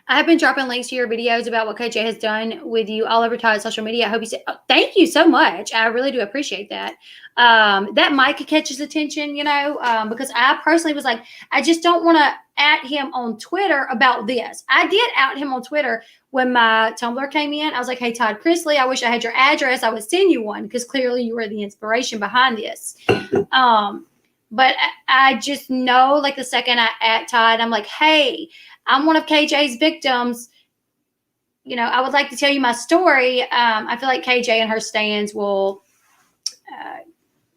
I have been dropping links to your videos about what KJ has done with you all over Todd's social media. I hope you say, oh, thank you so much. I really do appreciate that. That might catch his attention, because I personally was like, I just don't want to at him on Twitter about this. I did at him on Twitter when my Tumblr came in. I was like, hey, Todd Chrisley, I wish I had your address. I would send you one because clearly you were the inspiration behind this. But I just know, like, the second I at Todd, I'm like, hey, I'm one of KJ's victims. I would like to tell you my story. I feel like KJ and her stans will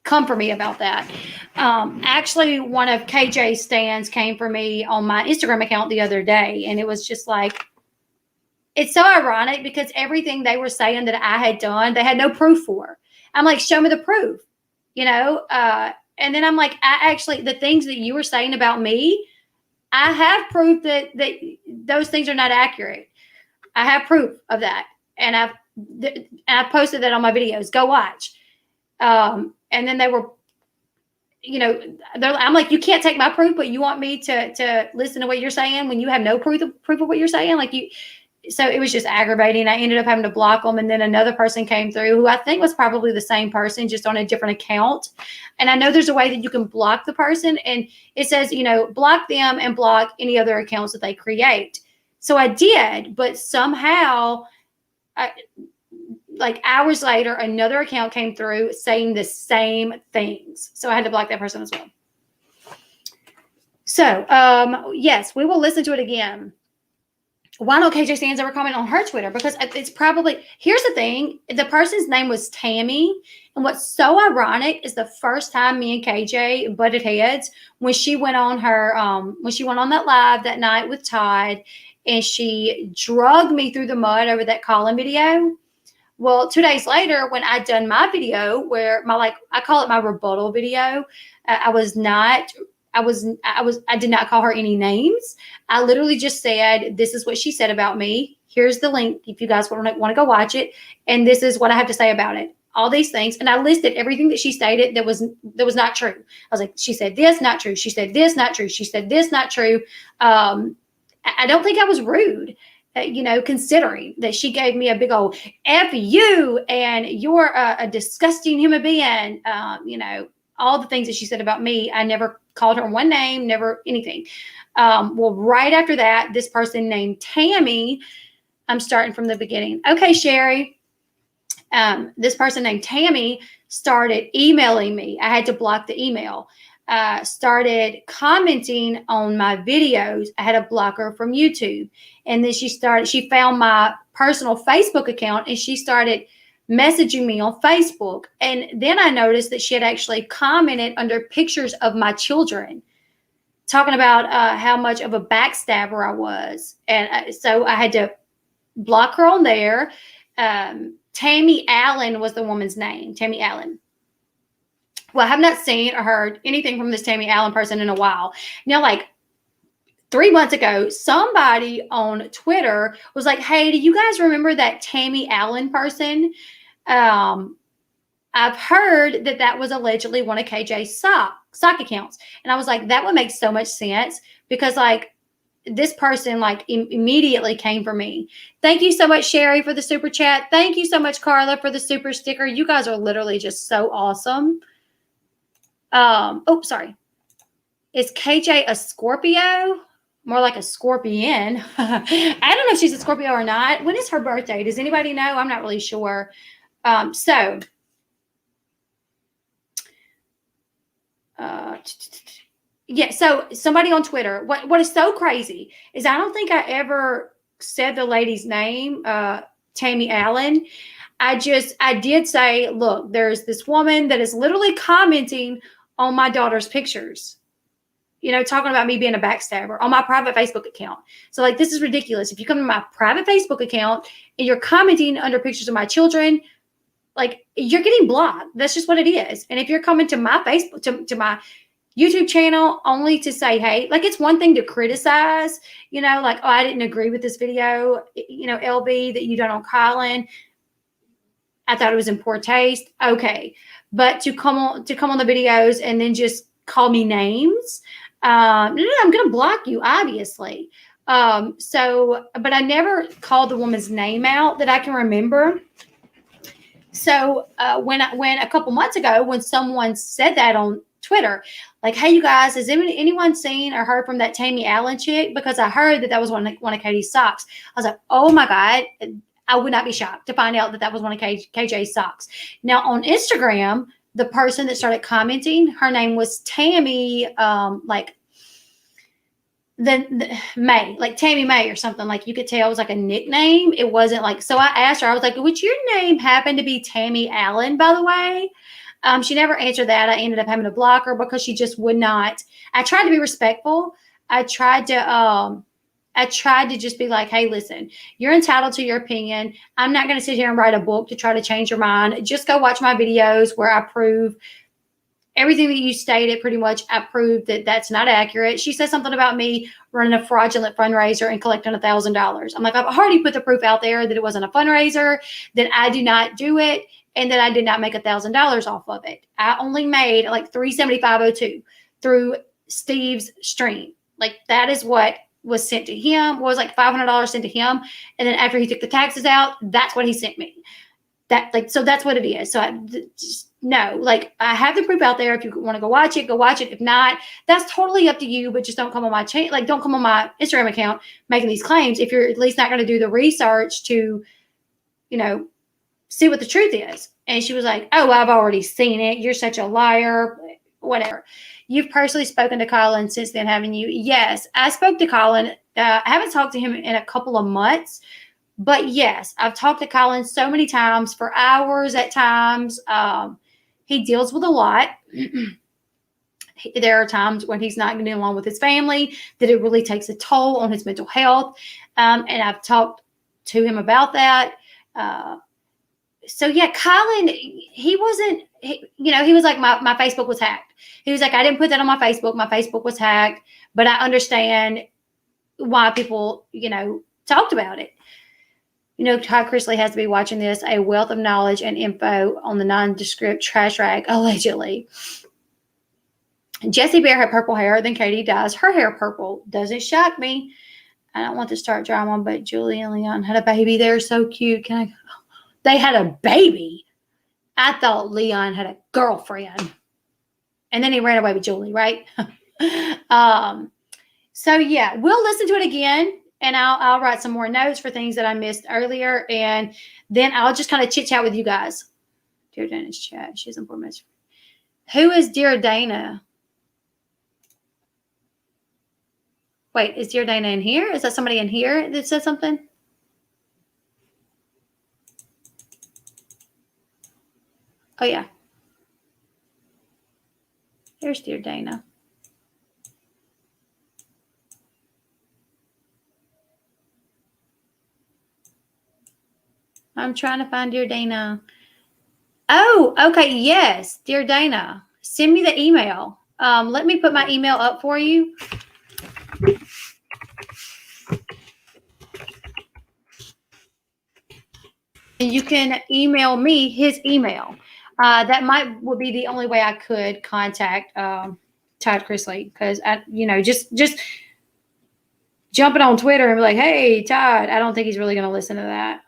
come for me about that. Actually, one of KJ's stans came for me on my Instagram account the other day, and it was just like, it's so ironic because everything they were saying that I had done, they had no proof for. I'm like, show me the proof, and then I'm like, the things that you were saying about me, I have proof that those things are not accurate. I have proof of that. And I've posted that on my videos. Go watch. And then they were, I'm like, you can't take my proof, but you want me to listen to what you're saying when you have no proof of what you're saying? So it was just aggravating. I ended up having to block them. And then another person came through who I think was probably the same person, just on a different account. And I know there's a way that you can block the person. And it says, block them and block any other accounts that they create. So I did, but somehow, like hours later, another account came through saying the same things. So I had to block that person as well. So, yes, we will listen to it again. Why don't KJ Sands ever comment on her Twitter? Because it's probably, here's the thing, the person's name was Tammy. And what's so ironic is the first time me and KJ butted heads when she went on that live that night with Todd, and she drugged me through the mud over that call-in video. Well, 2 days later, when I'd done my video where I call it my rebuttal video, I did not call her any names. I literally just said, this is what she said about me. Here's the link if you guys want to go watch it. And this is what I have to say about it. All these things. And I listed everything that she stated that was not true. I was like, she said this, not true. She said this, not true. She said this, not true. I don't think I was rude, considering that she gave me a big old F you and you're a disgusting human being. All the things that she said about me. I never called her one name, never anything. Well, right after that, this person named Tammy, I'm starting from the beginning. Okay, Sherry. This person named Tammy started emailing me. I had to block the email. Started commenting on my videos. I had a blocker from YouTube. And then she found my personal Facebook account and she started messaging me on Facebook. And then I noticed that she had actually commented under pictures of my children, talking about how much of a backstabber I was. And so I had to block her on there. Tammy Allen was the woman's name, Tammy Allen. Well, I have not seen or heard anything from this Tammy Allen person in a while. Now, like 3 months ago, somebody on Twitter was like, hey, do you guys remember that Tammy Allen person? I've heard that was allegedly one of KJ's sock accounts. And I was like, that would make so much sense because this person immediately came for me. Thank you so much, Sherry, for the super chat. Thank you so much, Carla, for the super sticker. You guys are literally just so awesome. Sorry. Is KJ a Scorpio? More like a scorpion. I don't know if she's a Scorpio or not. When is her birthday? Does anybody know? I'm not really sure. So somebody on Twitter, what is so crazy is I don't think I ever said the lady's name, Tammy Allen. I did say, look, there's this woman that is literally commenting on my daughter's pictures, talking about me being a backstabber on my private Facebook account. So this is ridiculous. If you come to my private Facebook account and you're commenting under pictures of my children, you're getting blocked. That's just what it is. And if you're coming to my Facebook, to my YouTube channel only to say, hey, it's one thing to criticize, I didn't agree with this video, Elle Bee that you done on Colin. I thought it was in poor taste. Okay. But to come on the videos and then just call me names, no, I'm going to block you, obviously. But I never called the woman's name out that I can remember. So when a couple months ago, when someone said that on Twitter, like, hey, you guys, has anyone seen or heard from that Tammy Allen chick? Because I heard that was one of Katie's socks. I was like, oh my God, I would not be shocked to find out that was one of KJ's socks. Now on Instagram, the person that started commenting, her name was Tammy, May, like Tammy May or something. Like, you could tell it was like a nickname. It wasn't like, so I asked her, I was like, would your name happen to be Tammy Allen, by the way? She never answered that. I ended up having to block her because she just would not. I tried to be respectful. I tried to just be like, hey, listen, you're entitled to your opinion. I'm not going to sit here and write a book to try to change your mind. Just go watch my videos where I prove everything that you stated. Pretty much, I proved that that's not accurate. She said something about me running a fraudulent fundraiser and collecting $1,000. I'm like, I've already put the proof out there that it wasn't a fundraiser, that I do not do it, and that I did not make $1,000 off of it. I only made like $375.02 through Steve's stream. Like, that is what was sent to him. Was like $500 sent to him, and then after he took the taxes out, that's what he sent me. So that's what it is. So I have the proof out there. If you want to go watch it, go watch it. If not, that's totally up to you. But just don't come on my don't come on my Instagram account making these claims if you're at least not going to do the research to, see what the truth is. And she was like, oh, I've already seen it. You're such a liar. Whatever. You've personally spoken to Colin since then, haven't you? Yes, I spoke to Colin. I haven't talked to him in a couple of months. But yes, I've talked to Colin so many times, for hours at times. He deals with a lot. There are times when he's not getting along with his family, that it really takes a toll on his mental health. And I've talked to him about that. So yeah, Colin, he was like, my Facebook was hacked. He was like, I didn't put that on my Facebook. My Facebook was hacked, but I understand why people, talked about it. Todd Chrisley has to be watching this, a wealth of knowledge and info on the nondescript trash rag, allegedly. Jessie Bear had purple hair, then Katie does. Her hair purple. Doesn't shock me. I don't want to start drama, but Julie and Leon had a baby. They're so cute. They had a baby. I thought Leon had a girlfriend. And then he ran away with Julie, right? So yeah, we'll listen to it again. And I'll write some more notes for things that I missed earlier. And then I'll just kind of chit chat with you guys. Dear Dana's chat. She's in poor misery. Who is Dear Dana? Wait, is Dear Dana in here? Is that somebody in here that said something? Oh, yeah. There's Dear Dana. I'm trying to find Dear Dana. Oh, okay. Yes, Dear Dana. Send me the email. Let me put my email up for you. And you can email me his email. That would be the only way I could contact Todd Chrisley, because just jumping on Twitter and be like, hey, Todd, I don't think he's really going to listen to that.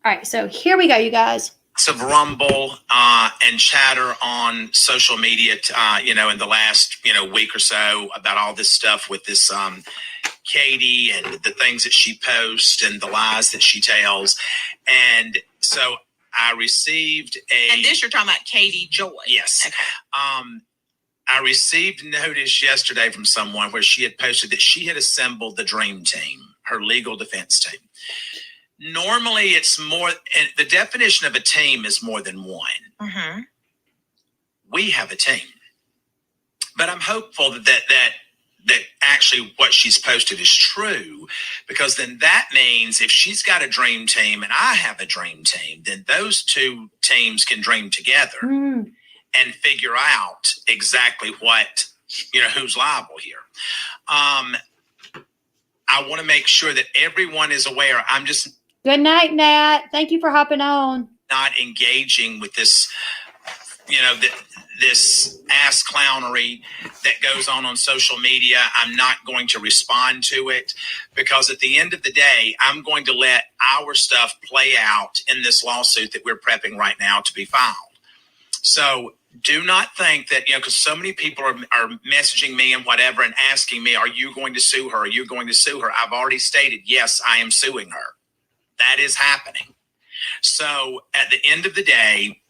All right, so here we go, you guys. Of rumble and chatter on social media, in the last, week or so about all this stuff with this Katie and the things that she posts and the lies that she tells. And so I received And this you're talking about Katie Joy. Yes. Okay. I received notice yesterday from someone where she had posted that she had assembled the dream team, her legal defense team. Normally, it's more, and the definition of a team is more than one. Mm-hmm. We have a team, but I'm hopeful that actually what she's posted is true, because then that means if she's got a dream team and I have a dream team, then those two teams can dream together and figure out exactly what, who's liable here. I want to make sure that everyone is aware. Good night, Nat. Thank you for hopping on. Not engaging with this, this ass clownery that goes on social media. I'm not going to respond to it because at the end of the day, I'm going to let our stuff play out in this lawsuit that we're prepping right now to be filed. So do not think that, because so many people are messaging me and whatever and asking me, are you going to sue her? Are you going to sue her? I've already stated, yes, I am suing her. That is happening. So at the end of the day,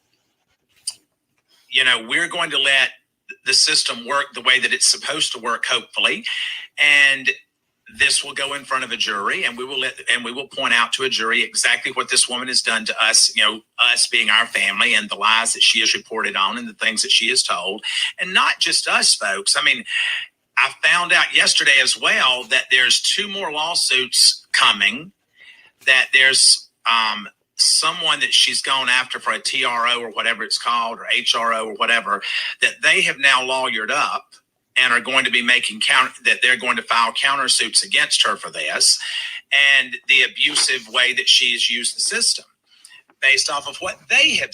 we're going to let the system work the way that it's supposed to work, hopefully. And this will go in front of a jury, and we will point out to a jury exactly what this woman has done to us, us being our family, and the lies that she has reported on and the things that she has told. And not just us, folks. I mean, I found out yesterday as well that there's 2 more lawsuits coming, that there's someone that she's gone after for a TRO or whatever it's called, or HRO or whatever, that they have now lawyered up and are going to be that they're going to file countersuits against her for this and the abusive way that she's used the system. Based off of what they have,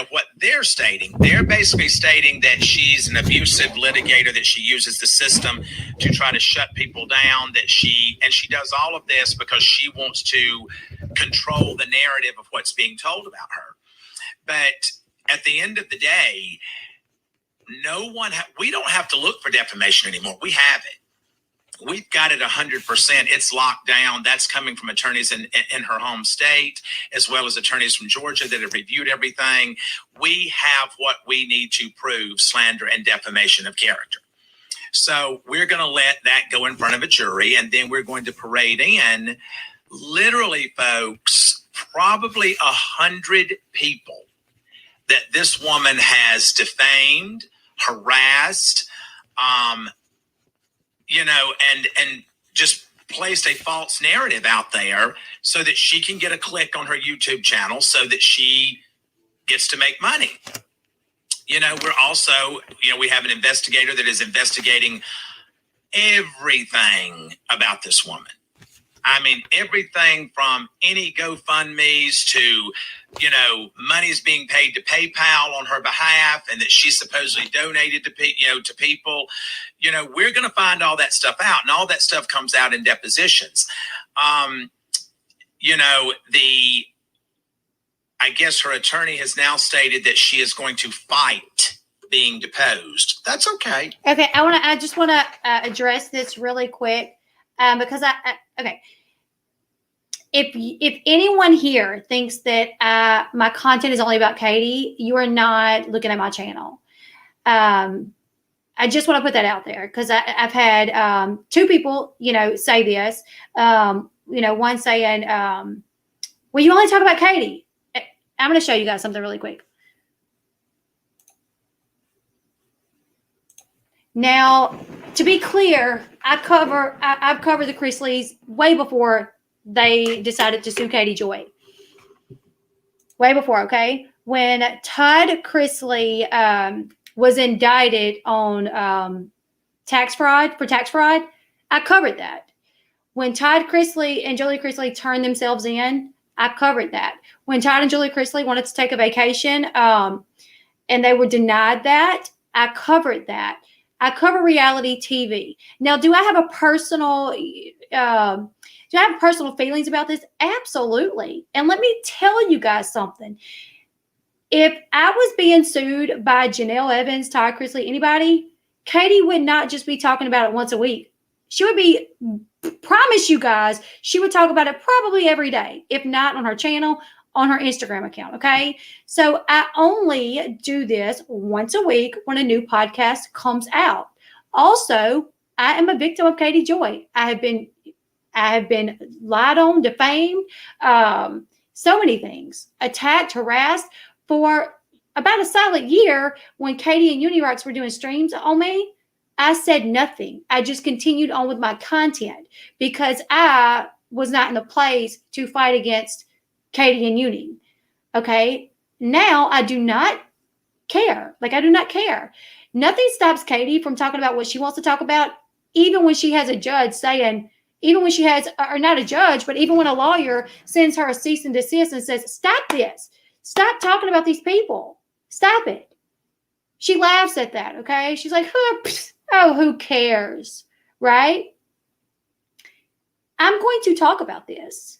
what they're stating. They're basically stating that she's an abusive litigator, that she uses the system to try to shut people down, and she does all of this because she wants to control the narrative of what's being told about her. But at the end of the day, we don't have to look for defamation anymore. We have it. We've got it 100%. It's locked down. That's coming from attorneys in her home state, as well as attorneys from Georgia that have reviewed everything. We have what we need to prove slander and defamation of character. So we're going to let that go in front of a jury, and then we're going to parade in, literally, folks, probably 100 people that this woman has defamed, harassed, and just placed a false narrative out there so that she can get a click on her YouTube channel so that she gets to make money. We're also, we have an investigator that is investigating everything about this woman. I mean, everything from any GoFundMe's to, money's being paid to PayPal on her behalf and that she supposedly donated to people. We're going to find all that stuff out, and all that stuff comes out in depositions. I guess her attorney has now stated that she is going to fight being deposed. That's okay. Okay, I just want to address this really quick because okay. If anyone here thinks that my content is only about Katie, you are not looking at my channel. I just want to put that out there because I've had 2 people, say this. One saying, well, you only talk about Katie. I'm going to show you guys something really quick. Now, to be clear, I've covered the Chrisleys way before they decided to sue Katie Joy. Way before, okay? When Todd Chrisley was indicted on tax fraud, I covered that. When Todd Chrisley and Julie Chrisley turned themselves in, I covered that. When Todd and Julie Chrisley wanted to take a vacation and they were denied that, I covered that. I cover reality TV. Now, do I have personal feelings about this? Absolutely. And let me tell you guys something. If I was being sued by Janelle Evans, Todd Chrisley, anybody, Katie would not just be talking about it once a week. She would be, promise you guys, she would talk about it probably every day, if not on her channel, on her Instagram account, okay? So I only do this once a week when a new podcast comes out. Also, I am a victim of Katie Joy. I have been lied on, defamed, so many things, attacked, harassed for about a solid year. When Katie and Unirocks were doing streams on me, I said nothing. I just continued on with my content because I was not in the place to fight against Katie and Uni. Okay. Now I do not care. I do not care. Nothing stops Katie from talking about what she wants to talk about, even when she has a judge saying, even when she has, or not a judge, but even when a lawyer sends her a cease and desist and says, stop this. Stop talking about these people. Stop it. She laughs at that, okay? She's like, oh, who cares, right? I'm going to talk about this.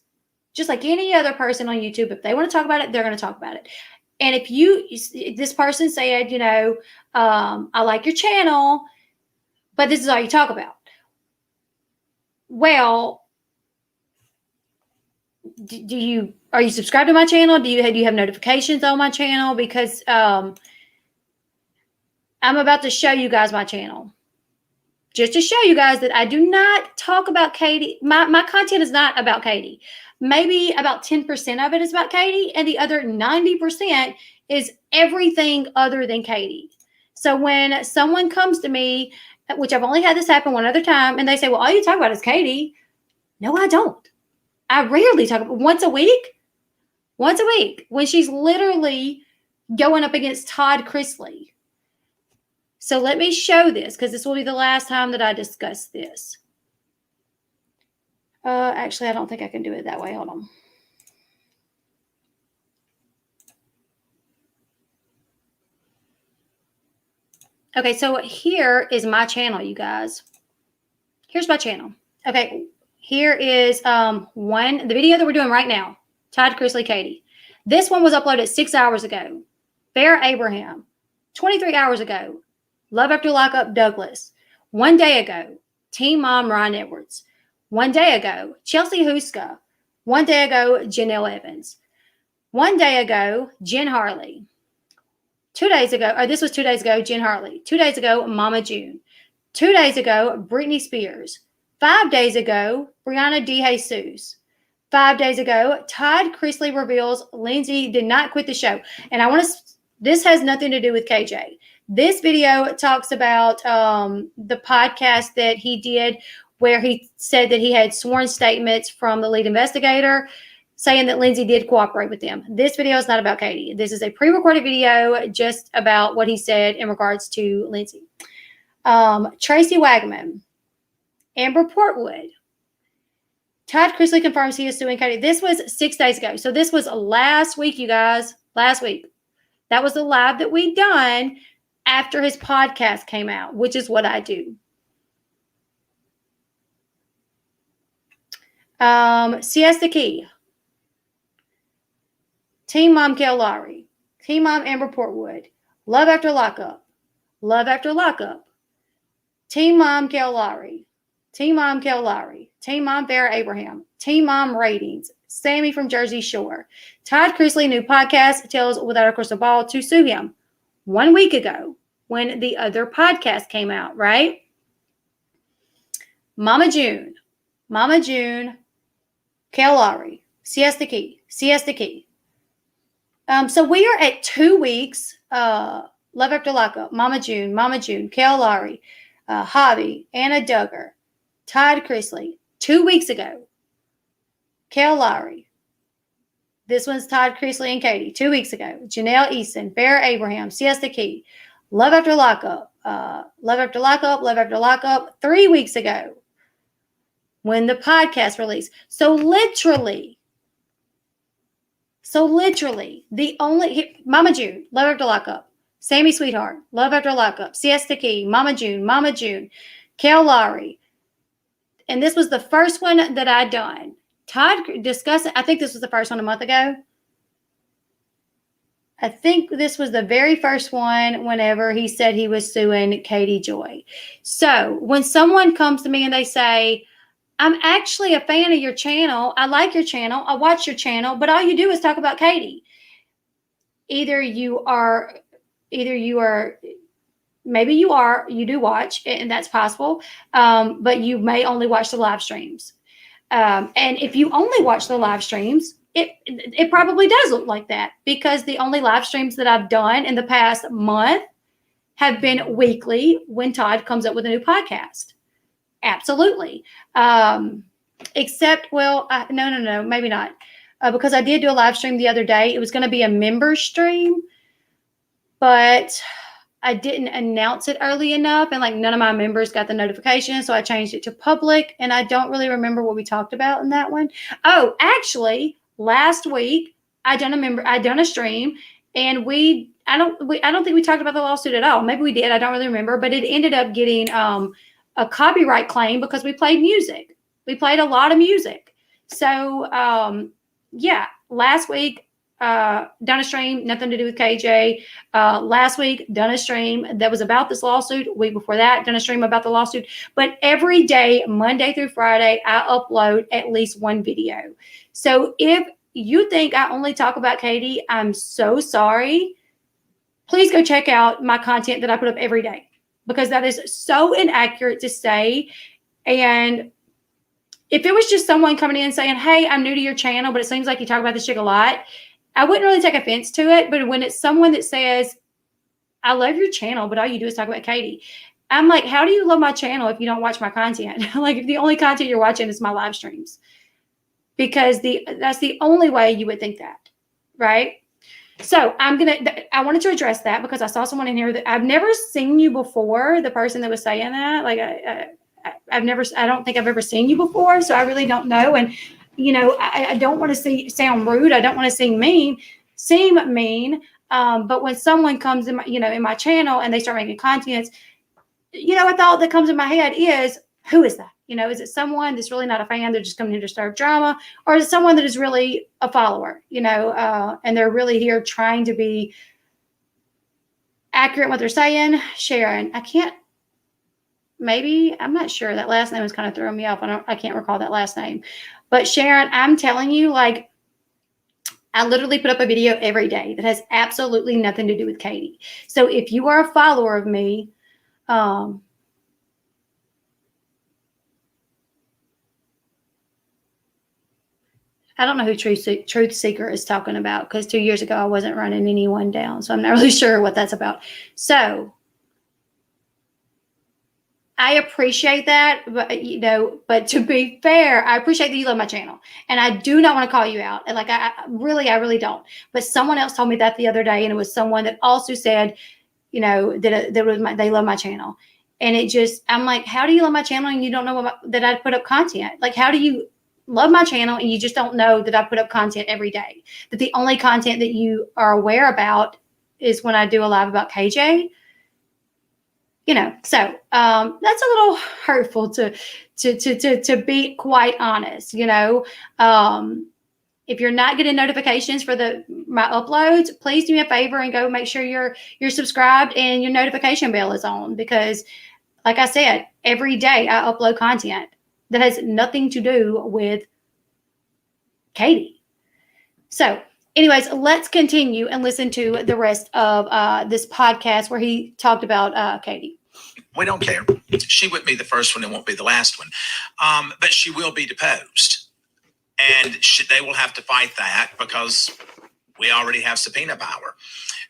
Just like any other person on YouTube, if they want to talk about it, they're going to talk about it. And if this person said, I like your channel, but this is all you talk about. Well, are you subscribed to my channel? Do you have notifications on my channel? Because I'm about to show you guys my channel. Just to show you guys that I do not talk about Katie. My content is not about Katie. Maybe about 10% of it is about Katie, and the other 90% is everything other than Katie. So when someone comes to me, which I've only had this happen one other time, and they say, well, all you talk about is Katie. No, I don't. I rarely talk about once a week when she's literally going up against Todd Chrisley. So let me show this because this will be the last time that I discuss this. Actually, I don't think I can do it that way. Hold on. Okay, so here is my channel, you guys. Here's my channel. Okay, here is the video that we're doing right now. Todd Chrisley, Katie. This one was uploaded 6 hours ago. Bear Abraham, 23 hours ago. Love After Lockup, Douglas. 1 day ago, Teen Mom, Ryan Edwards. 1 day ago, Chelsea Huska. 1 day ago, Janelle Evans. 1 day ago, Jen Harley. 2 days ago, or this was 2 days ago, Jen Harley. 2 days ago, Mama June. 2 days ago, Britney Spears. 5 days ago, Brianna DeJesus. 5 days ago, Todd Chrisley reveals Lindsay did not quit the show. And this has nothing to do with KJ. This video talks about the podcast that he did where he said that he had sworn statements from the lead investigator saying that Lindsay did cooperate with them. This video is not about Katie. This is a pre-recorded video just about what he said in regards to Lindsay. Tracy Wagman, Amber Portwood. Todd Chrisley confirms he is suing Katie. This was 6 days ago. So this was last week, you guys. Last week. That was the live that we done after his podcast came out, which is what I do. Siesta Key. Teen Mom Kel Lowry. Teen Mom Amber Portwood. Love After Lockup. Love After Lockup. Teen Mom Kel Lowry. Teen Mom Kel Lowry. Teen Mom Bear Abraham. Teen Mom Ratings. Sammy from Jersey Shore. Todd Chrisley new podcast tells Without a Crystal Ball to sue him 1 week ago when the other podcast came out, right? Mama June. Mama June. Kel Lowry. Siesta Key. Siesta Key. So we are at 2 weeks. Love After Lockup. Mama June. Mama June. Kel Lowry. Hobby. Anna Duggar. Todd Chrisley. 2 weeks ago. Kel Lowry. This one's Todd Chrisley and Katie. 2 weeks ago. Janelle Easton. Bear Abraham. Siesta Key. Love After Lockup. Love After Lockup. Love After Lockup. 3 weeks ago. When the podcast released. So literally, the only, Mama June, Love After Lockup. Sammy Sweetheart, Love After Lockup. Siesta Key, Mama June. Kel Lowry. And this was the first one that I'd done. Todd discussed it. I think this was the first one a month ago. I think this was the very first one whenever he said he was suing Katie Joy. So when someone comes to me and they say, I'm actually a fan of your channel. I like your channel. I watch your channel, but all you do is talk about Katie. Either you do watch, and that's possible, but you may only watch the live streams. And if you only watch the live streams, it probably does look like that because the only live streams that I've done in the past month have been weekly when Todd comes up with a new podcast. Absolutely. Except, no, maybe not. Because I did do a live stream the other day. It was going to be a member stream, but I didn't announce it early enough, and like none of my members got the notification, so I changed it to public, and I don't really remember what we talked about in that one. Oh, actually, last week I done a stream, and I don't think we talked about the lawsuit at all. Maybe we did. I don't really remember, but it ended up getting a copyright claim because we played music. We played a lot of music. So yeah, last week done a stream, nothing to do with KJ. Last week done a stream that was about this lawsuit. Week before that done a stream about the lawsuit. But every day, Monday through Friday, I upload at least one video. So if you think I only talk about Katie, I'm so sorry. Please go check out my content that I put up every day, because that is so inaccurate to say. And if it was just someone coming in saying, hey, I'm new to your channel, but it seems like you talk about this chick a lot, I wouldn't really take offense to it. But when it's someone that says, I love your channel, but all you do is talk about Katie, I'm like, how do you love my channel if you don't watch my content? Like, if the only content you're watching is my live streams, because that's the only way you would think that, right? So I wanted to address that because I saw someone in here that I've never seen you before. The person that was saying that, like, I don't think I've ever seen you before. So I really don't know. And, I don't want to sound rude. I don't want to seem mean. But when someone comes in my channel and they start making content, a thought that comes in my head is, who is that? Is it someone that's really not a fan? They're just coming here to start drama, or is it someone that is really a follower, and they're really here trying to be accurate in what they're saying? Sharon, I'm not sure. That last name was kind of throwing me off. I can't recall that last name, but Sharon, I'm telling you, like, I literally put up a video every day that has absolutely nothing to do with Katie. So if you are a follower of me, I don't know who Truth Seeker is talking about, because 2 years ago I wasn't running anyone down. So I'm not really sure what that's about. So I appreciate that. But to be fair, I appreciate that you love my channel. And I do not want to call you out. And like, I really don't. But someone else told me that the other day. And it was someone that also said, that they love my channel. And I'm like, how do you love my channel and you don't know that I put up content? Like, how do you love my channel and you just don't know that I put up content every day? That the only content that you are aware about is when I do a live about KJ. So that's a little hurtful to be quite honest. If you're not getting notifications for my uploads, please do me a favor and go make sure you're subscribed and your notification bell is on, because like I said, every day I upload content that has nothing to do with Katie. So anyways, let's continue and listen to the rest of this podcast where he talked about Katie. We don't care. She wouldn't be the first one and won't be the last one. But she will be deposed. And they will have to fight that because we already have subpoena power.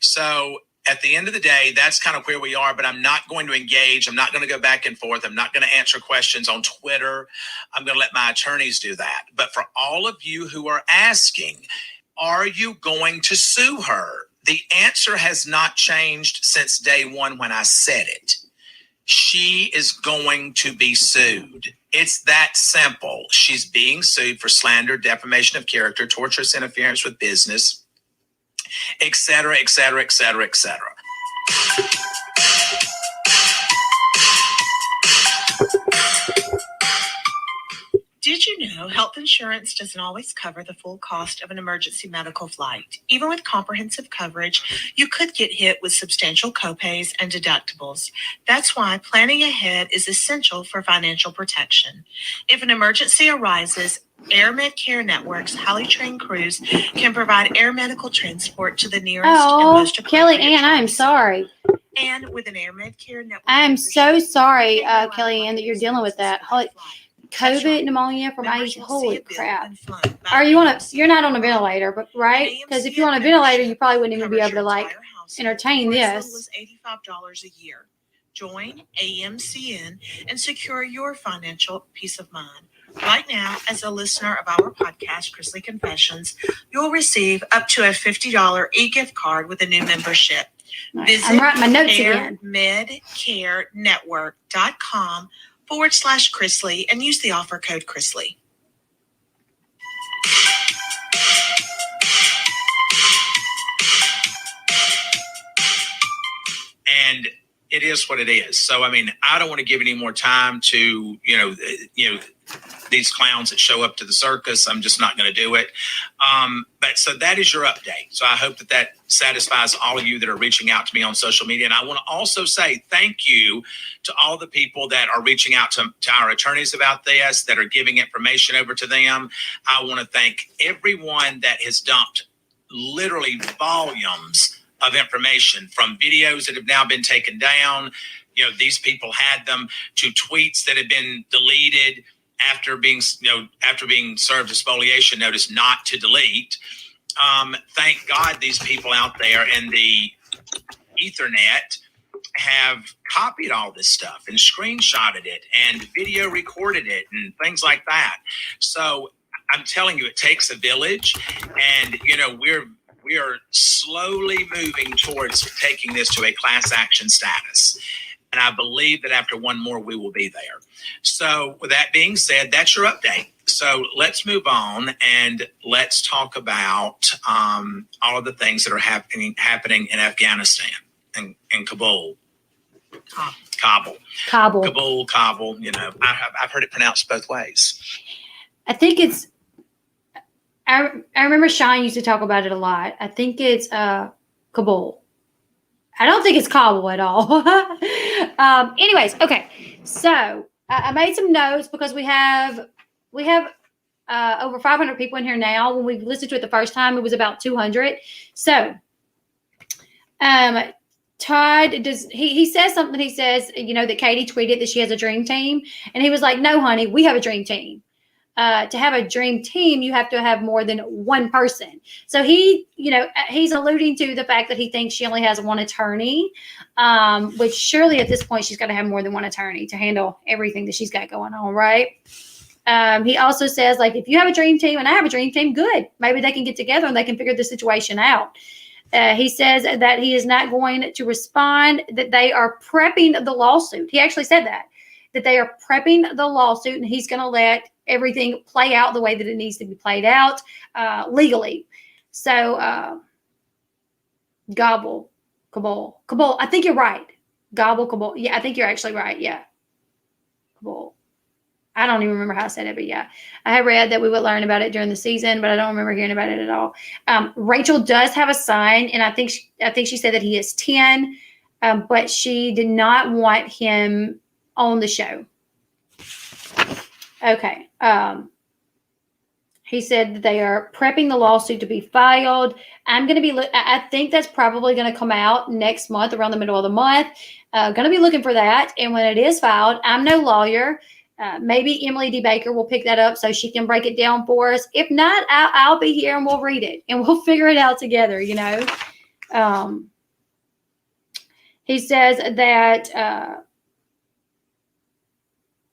So at the end of the day, that's kind of where we are. But I'm not going to engage. I'm not going to go back and forth. I'm not going to answer questions on Twitter. I'm going to let my attorneys do that. But for all of you who are asking, are you going to sue her? The answer has not changed since day one when I said it. She is going to be sued. It's that simple. She's being sued for slander, defamation of character, tortious interference with business, et cetera, et cetera, et cetera, et cetera. Did you know health insurance doesn't always cover the full cost of an emergency medical flight? Even with comprehensive coverage, you could get hit with substantial copays and deductibles. That's why planning ahead is essential for financial protection. If an emergency arises, Air Med Care Network's highly trained crews can provide air medical transport to the nearest and most appropriate Kelly Ann, I am sorry. And with an Air Med Care Network, I am so sorry, Kelly Ann, that you're dealing with that. COVID, pneumonia from ice. Holy crap. You're not on a ventilator, but right? Because if you're on a ventilator, you probably wouldn't even be able to entertain this. $85 a year. Join AMCN and secure your financial peace of mind. Right now, as a listener of our podcast, Chrisley Confessions, you'll receive up to a $50 e-gift card with a new membership. Right. Visit I'm writing my notes again. medcarenetwork.com/Chrisley and use the offer code Chrisley. And it is what it is. So, I mean, I don't want to give any more time to, these clowns that show up to the circus. I'm just not going to do it. But so that is your update. So I hope that satisfies all of you that are reaching out to me on social media. And I want to also say thank you to all the people that are reaching out to our attorneys about this, that are giving information over to them. I want to thank everyone that has dumped literally volumes of information, from videos that have now been taken down. These people had them, to tweets that have been deleted after being served a spoliation notice not to delete. Thank God these people out there in the Ethernet have copied all this stuff and screenshotted it and video recorded it and things like that. So I'm telling you, it takes a village, and we are slowly moving towards taking this to a class action status. And I believe that after one more, we will be there. So with that being said, that's your update. So let's move on and let's talk about all of the things that are happening in Afghanistan and Kabul. Kabul. I've heard it pronounced both ways. I think it's, I remember Sean used to talk about it a lot. I think it's Kabul. I don't think it's Kabul at all. Anyways, okay. So I made some notes because we have over 500 people in here now. When we listened to it the first time, it was about 200. So Todd he says something. He says, that Katie tweeted that she has a dream team, and he was like, "No, honey, we have a dream team. To have a dream team, you have to have more than one person." So he's alluding to the fact that he thinks she only has one attorney, which surely at this point she's got to have more than one attorney to handle everything that she's got going on, right? He also says, like, if you have a dream team and I have a dream team, good. Maybe they can get together and they can figure the situation out. He says that he is not going to respond, that they are prepping the lawsuit. He actually said that they are prepping the lawsuit, and he's going to let everything play out the way that it needs to be played out legally. So Kabul. I think you're right. Kabul. Yeah, I think you're actually right. Yeah. Kabul. I don't even remember how I said it, but yeah. I had read that we would learn about it during the season, but I don't remember hearing about it at all. Rachel does have a son, and I think she said that he is 10, but she did not want him on the show. Okay. He said that they are prepping the lawsuit to be filed. I think that's probably going to come out next month, around the middle of the month. Going to be looking for that. And when it is filed, I'm no lawyer. Maybe Emily D. Baker will pick that up so she can break it down for us. If not, I'll be here and we'll read it and we'll figure it out together, He says that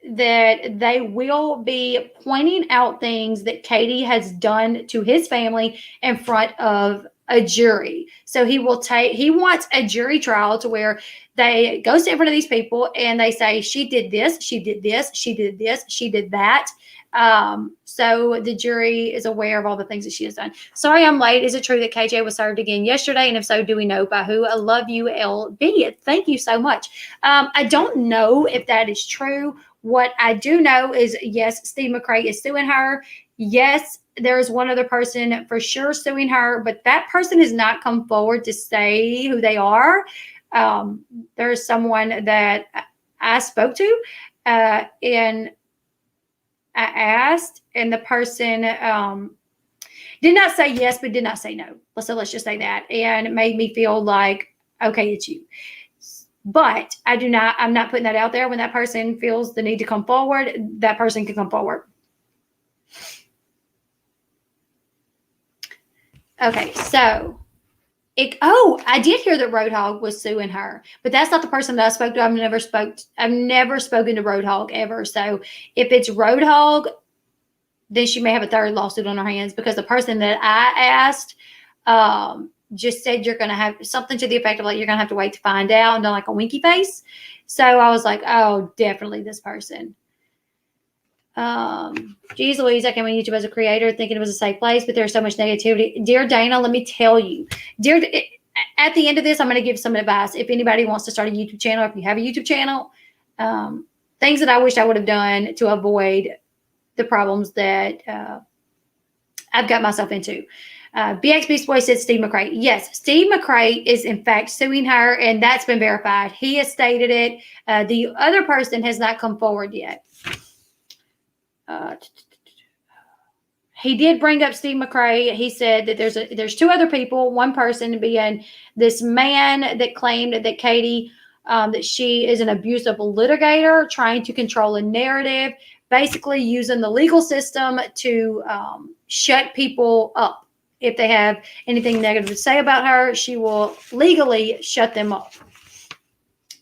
they will be pointing out things that Katie has done to his family in front of a jury. So he wants a jury trial to where they go in front of these people and they say, she did this, she did this, she did this, she did that. So the jury is aware of all the things that she has done. Sorry, I'm late. Is it true that KJ was served again yesterday? And if so, do we know by who? I love you, Elle Bee. Thank you so much. I don't know if that is true. What I do know is, yes, Steve McRae is suing her. Yes, there's one other person for sure suing her, but that person has not come forward to say who they are. There's someone that I spoke to, and I asked, and the person did not say yes, but did not say no. So let's just say that. And it made me feel like, okay, it's you. But I'm not putting that out there. When that person feels the need to come forward, that person can come forward. Okay, so I did hear that Roadhog was suing her, but that's not the person that I spoke to. I've never spoken to Roadhog ever. So if it's Roadhog, then she may have a third lawsuit on her hands, because the person that I asked just said you're going to have something to the effect of like, you're going to have to wait to find out, and done like a winky face. So I was like, oh, definitely this person. Geez Louise, I came on YouTube as a creator thinking it was a safe place, but there's so much negativity. Dear Dana, let me tell you, at the end of this, I'm going to give some advice. If anybody wants to start a YouTube channel, if you have a YouTube channel, things that I wish I would have done to avoid the problems that I've got myself into. BX Beast Boy said Steve McRae. Yes, Steve McRae is in fact suing her, and that's been verified. He has stated it. The other person has not come forward yet. He did bring up Steve McRae. He said that there's two other people. One person being this man that claimed that Katie, that she is an abusive litigator, trying to control a narrative, basically using the legal system to shut people up. If they have anything negative to say about her, she will legally shut them up.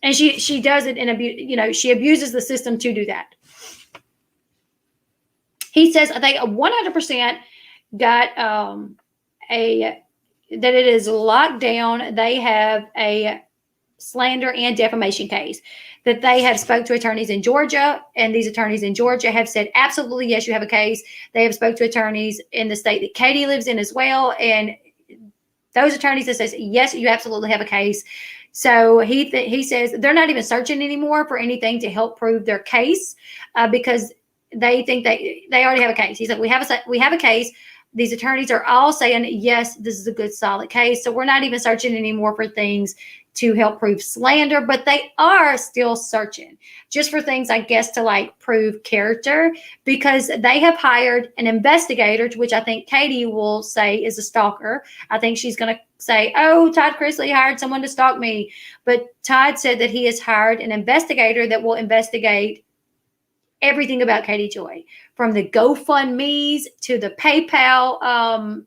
And she does it she abuses the system to do that. He says, I think 100% got that it is locked down. They have a slander and defamation case that they have spoke to attorneys in Georgia, and these attorneys in Georgia have said, absolutely, yes, you have a case. They have spoke to attorneys in the state that Katie lives in as well. And those attorneys that says, yes, you absolutely have a case. So he says they're not even searching anymore for anything to help prove their case because they think they already have a case. He said, we have a case. These attorneys are all saying, yes, this is a good, solid case. So we're not even searching anymore for things to help prove slander, but they are still searching just for things, I guess, to like prove character, because they have hired an investigator, to which I think Katie will say is a stalker. I think she's going to say, oh, Todd Chrisley hired someone to stalk me. But Todd said that he has hired an investigator that will investigate everything about Katie Joy, from the GoFundMe's to the PayPal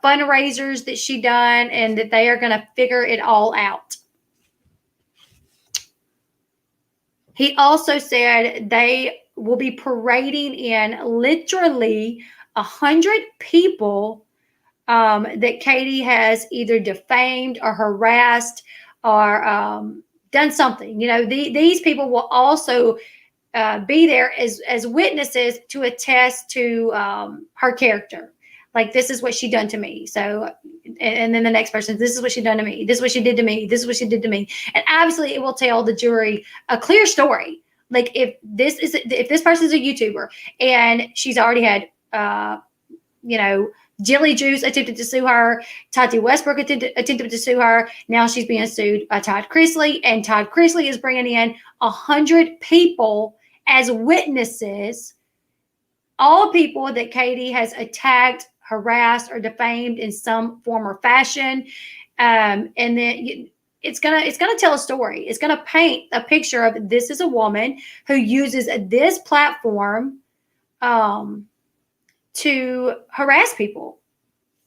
fundraisers that she done, and that they are going to figure it all out. He also said they will be parading in literally 100 people that Katie has either defamed or harassed or done something. These people will also be there as witnesses to attest to her character. Like, this is what she done to me. So, and then the next person, this is what she done to me. This is what she did to me. This is what she did to me. And obviously it will tell the jury a clear story. Like, if this person is a YouTuber and she's already had, Jilly Juice attempted to sue her, Tati Westbrook attempted to sue her. Now she's being sued by Todd Chrisley, and Todd Chrisley is bringing in 100 people as witnesses, all people that Katie has attacked, harassed, or defamed in some form or fashion. And then it's gonna tell a story. It's gonna paint a picture of, this is a woman who uses this platform to harass people,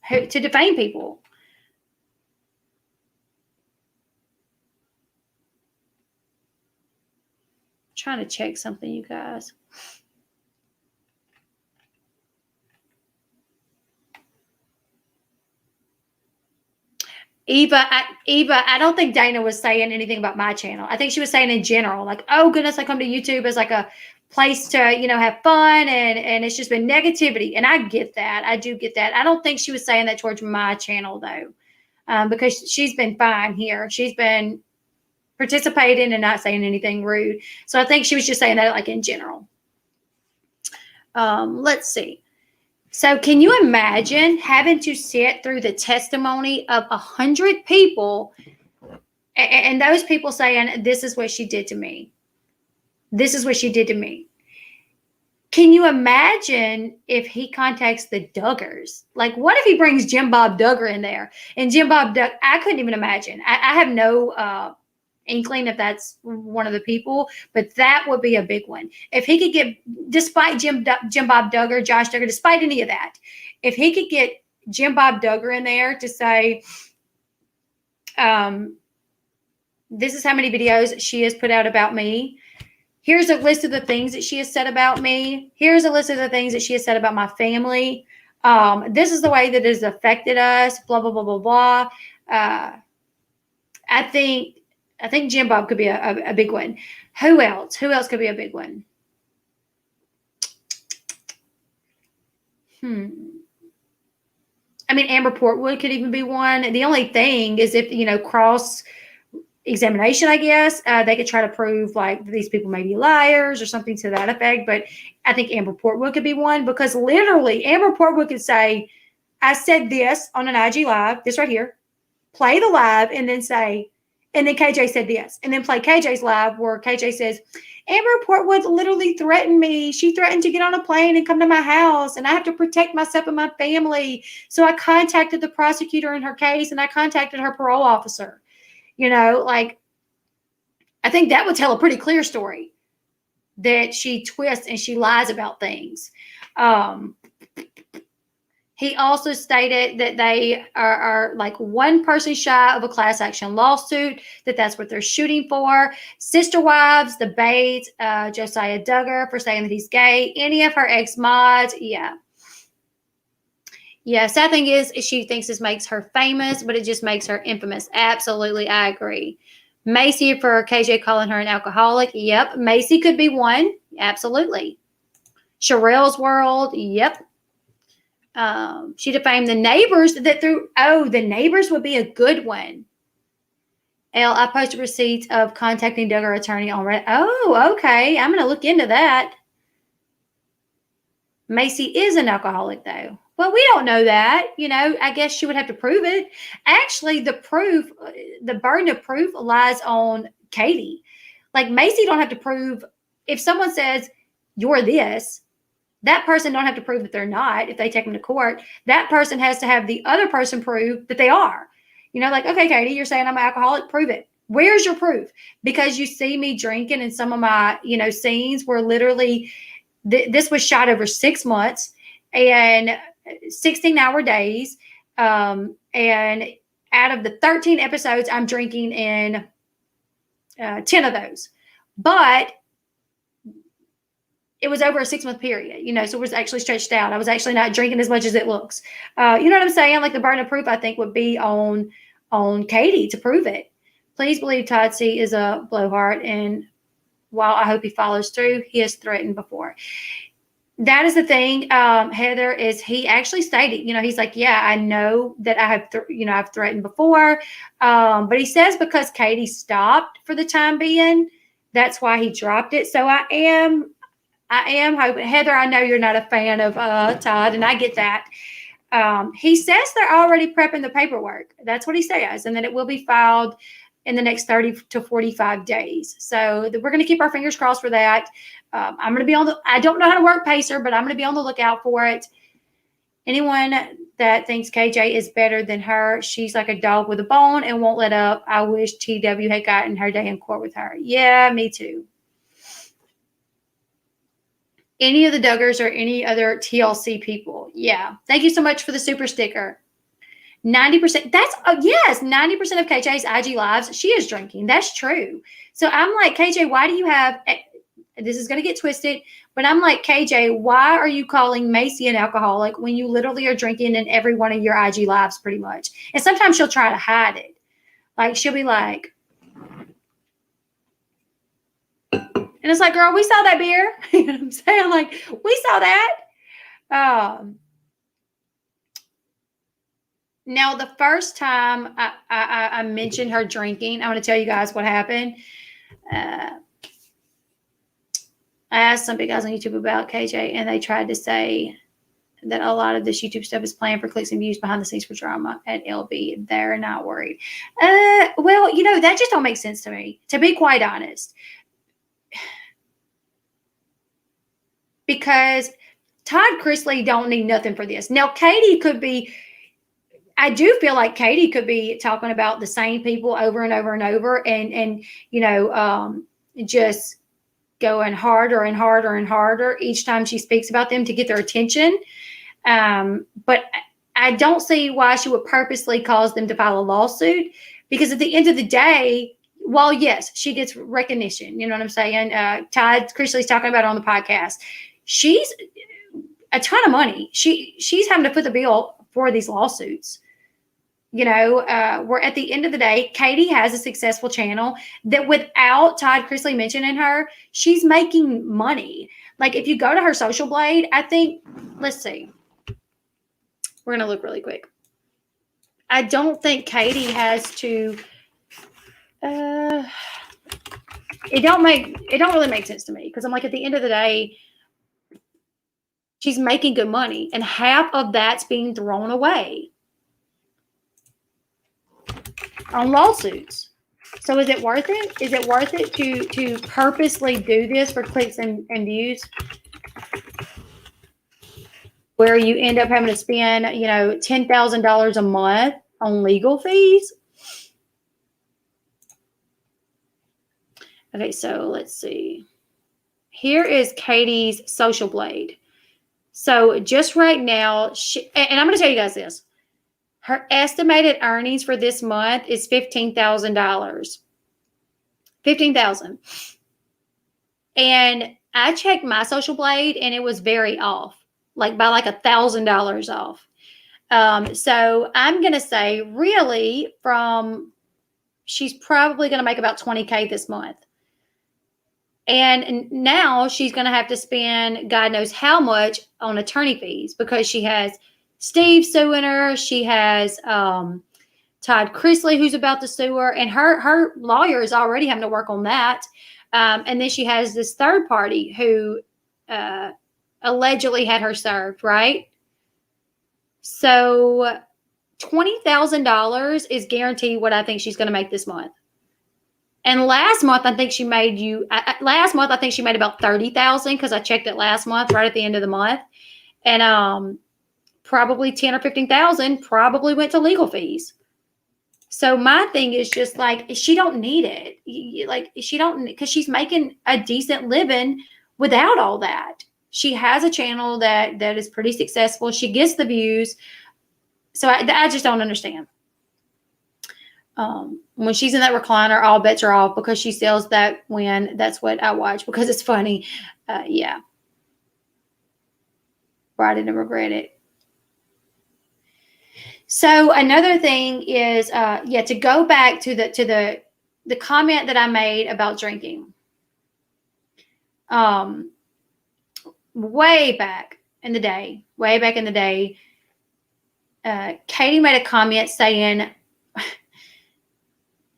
to defame people. I'm trying to check something, you guys. Eva, I don't think Dana was saying anything about my channel. I think she was saying in general, like, oh goodness, I come to YouTube as like a place to, have fun, and it's just been negativity. And I get that. I do get that. I don't think she was saying that towards my channel though, because she's been fine here. She's been participating and not saying anything rude. So I think she was just saying that like in general. Let's see. So can you imagine having to sit through the testimony of 100 people, and those people saying, this is what she did to me. This is what she did to me. Can you imagine if he contacts the Duggars? Like, what if he brings Jim Bob Duggar in there? And Jim Bob Duggar, I couldn't even imagine. I have no inkling if that's one of the people, but that would be a big one. If he could get, despite Jim Bob Duggar, Josh Duggar, despite any of that, if he could get Jim Bob Duggar in there to say, this is how many videos she has put out about me. Here's a list of the things that she has said about me. Here's a list of the things that she has said about my family. This is the way that it has affected us, blah, blah, blah, blah, blah. I think Jim Bob could be a big one. Who else? Who else could be a big one? I mean, Amber Portwood could even be one. The only thing is if, cross examination, I guess, they could try to prove like these people may be liars or something to that effect. But I think Amber Portwood could be one, because literally Amber Portwood could say, I said this on an IG live, this right here, play the live, and then say, and then KJ said this, and then play KJ's live where KJ says, Amber Portwood literally threatened me. She threatened to get on a plane and come to my house, and I have to protect myself and my family. So I contacted the prosecutor in her case, and I contacted her parole officer. Like, I think that would tell a pretty clear story that she twists and she lies about things. He also stated that they are like one person shy of a class action lawsuit, that's what they're shooting for. Sister wives, the Bates, Josiah Duggar for saying that he's gay, any of her ex-mods, yeah. Yeah, sad thing is she thinks this makes her famous, but it just makes her infamous. Absolutely, I agree. Macy for KJ calling her an alcoholic. Yep, Macy could be one. Absolutely. Sherelle's World. Yep. She defamed the neighbors the neighbors would be a good one. Elle, I posted receipts of contacting Duggar attorney on Reddit. Oh, okay. I'm going to look into that. Macy is an alcoholic, though. Well, we don't know that. I guess she would have to prove it. Actually, the burden of proof lies on Katie. Like, Macy don't have to prove. If someone says, you're this, that person don't have to prove that they're not. If they take them to court, that person has to have the other person prove that they are. Like, okay, Katie, you're saying I'm an alcoholic. Prove it. Where's your proof? Because you see me drinking in some of my, scenes where literally this was shot over 6 months and 16-hour days. And out of the 13 episodes, I'm drinking in 10 of those. But it was over a 6-month period, so it was actually stretched out. I was actually not drinking as much as it looks. You know what I'm saying? Like, the burden of proof, I think, would be on Katie to prove it. Please believe Todd C is a blowhard, and while I hope he follows through, he has threatened before. That is the thing, Heather, is he actually stated, he's like, yeah, I know that I have, I've threatened before. But he says because Katie stopped for the time being, that's why he dropped it. So I am hoping, Heather, I know you're not a fan of Todd, and I get that. He says they're already prepping the paperwork. That's what he says, and that it will be filed in the next 30 to 45 days. So we're going to keep our fingers crossed for that. I'm going to be I don't know how to work Pacer, but I'm going to be on the lookout for it. Anyone that thinks KJ is better than her, she's like a dog with a bone and won't let up. I wish TW had gotten her day in court with her. Yeah, me too. Any of the Duggars or any other TLC people. Yeah. Thank you so much for the super sticker. 90%. That's, yes, 90% of KJ's IG lives, she is drinking. That's true. So I'm like, KJ, why do you have, this is going to get twisted, but I'm like, KJ, why are you calling Macy an alcoholic when you literally are drinking in every one of your IG lives pretty much? And sometimes she'll try to hide it. Like, she'll be like, and it's like, girl, we saw that beer. You know what I'm saying? Like, we saw that. Now, the first time I mentioned her drinking, I want to tell you guys what happened. I asked some big guys on YouTube about KJ, and they tried to say that a lot of this YouTube stuff is planned for clicks and views behind the scenes for drama at Elle Bee. They're not worried. Well, that just don't make sense to me, to be quite honest. Because Todd Chrisley don't need nothing for this. Now, Katie could be, I do feel like Katie could be talking about the same people over and over and over and just going harder and harder and harder each time she speaks about them to get their attention. But I don't see why she would purposely cause them to file a lawsuit, because at the end of the day, while yes, she gets recognition, you know what I'm saying? Todd Chrisley's talking about it on the podcast. a ton of money. She's having to put the bill for these lawsuits. We're at the end of the day, Katie has a successful channel that without Todd Chrisley mentioning her, she's making money. Like if you go to her social blade, I think, let's see. We're going to look really quick. I don't think Katie has to, it don't really make sense to me because I'm like, at the end of the day, she's making good money and half of that's being thrown away on lawsuits. So is it worth it? Is it worth it to purposely do this for clicks and views? Where you end up having to spend, $10,000 a month on legal fees? Okay, so let's see. Here is Katie's social blade. So just right now, and I'm going to tell you guys this. Her estimated earnings for this month is $15,000. $15,000. And I checked my social blade and it was very off, by $1,000 off. So I'm going to say really she's probably going to make about $20K this month. And now she's going to have to spend God knows how much on attorney fees because she has Steve suing her. She has Todd Chrisley who's about to sue her. And her lawyer is already having to work on that. And then she has this third party who allegedly had her served, right? So $20,000 is guaranteed what I think she's going to make this month. And last month, I think she made about $30,000 because I checked it last month, right at the end of the month. And probably $10,000 or $15,000 probably went to legal fees. So my thing is just she don't need it. Because she's making a decent living without all that. She has a channel that is pretty successful. She gets the views. So I just don't understand. When she's in that recliner, all bets are off because she sells that when that's what I watch because it's funny. Yeah. But I didn't regret it. So another thing is, to go back to the comment that I made about drinking. Way back in the day, Katie made a comment saying,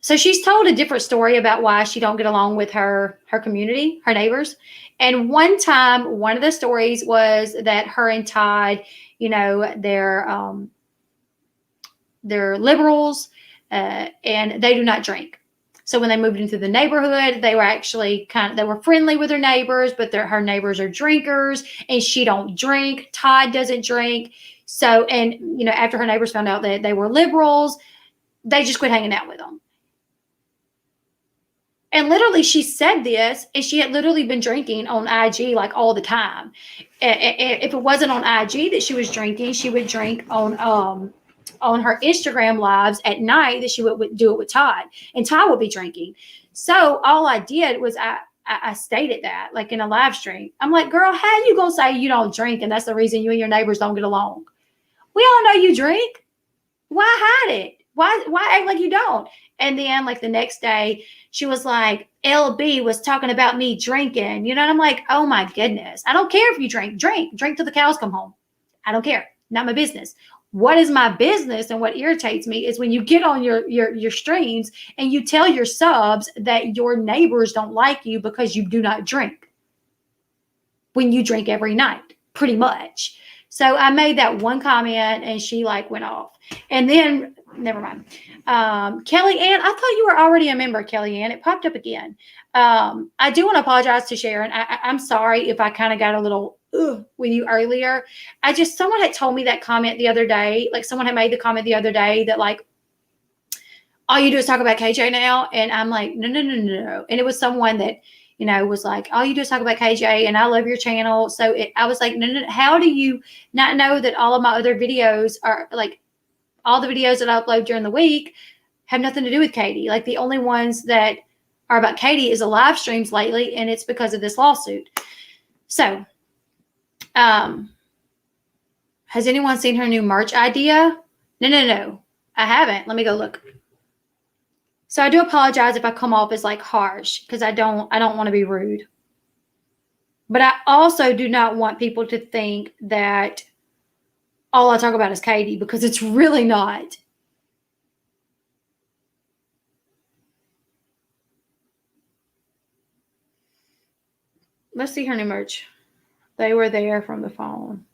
so she's told a different story about why she don't get along with her community, her neighbors. And one time, one of the stories was that her and Todd, they're liberals and they do not drink. So when they moved into the neighborhood, they were actually they were friendly with their neighbors, but her neighbors are drinkers and she don't drink. Todd doesn't drink. So, and after her neighbors found out that they were liberals, they just quit hanging out with them. And literally she said this and she had literally been drinking on IG all the time. If it wasn't on IG that she was drinking, she would drink on her Instagram lives at night that she would do it with Todd, and Todd would be drinking. So all I did was I stated that in a live stream. I'm like, girl, how you going to say you don't drink? And that's the reason you and your neighbors don't get along. We all know you drink. Why hide it? Why act like you don't? And then the next day she was like, Elle Bee was talking about me drinking, and I'm like, oh my goodness. I don't care if you drink till the cows come home. I don't care. Not my business. What is my business and what irritates me is when you get on your streams and you tell your subs that your neighbors don't like you because you do not drink. When you drink every night, pretty much. So I made that one comment and she went off. And then, never mind. Kelly Ann, I thought you were already a member, Kelly Ann. It popped up again. I do want to apologize to Sharon. I'm sorry if I kind of got a little with you earlier. Someone had told me that comment the other day. Someone had made the comment the other day that all you do is talk about KJ now. And I'm like, no. And it was someone that, was like, all you do is talk about KJ and I love your channel. So I was like, no. How do you not know that all of my other videos are all the videos that I upload during the week have nothing to do with Katie? The only ones that are about Katie is the live streams lately. And it's because of this lawsuit. So, Has anyone seen her new merch idea? No. I haven't. Let me go look. So I do apologize if I come off as like harsh because I don't want to be rude. But I also do not want people to think that all I talk about is Katie, because it's really not. Let's see her new merch. They were there from the phone.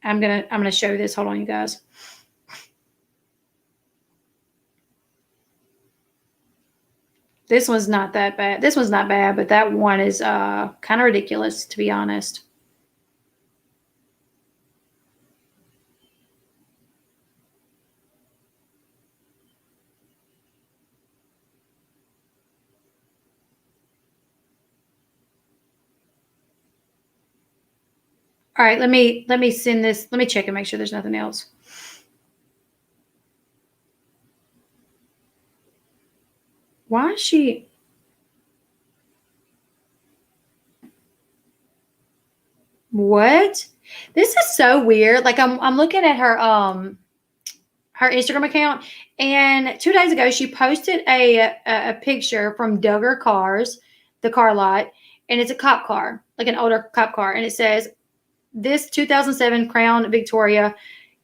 I'm gonna show this. Hold on, you guys. This one's not that bad. This one's not bad, but that one is kind of ridiculous, to be honest. All right, let me send this. Let me check and make sure there's nothing else. Why is she? What? This is so weird. Like I'm looking at her her Instagram account, and 2 days ago she posted a picture from Duggar Cars, the car lot, and it's a cop car, like an older cop car, and it says, "This 2007 Crown Victoria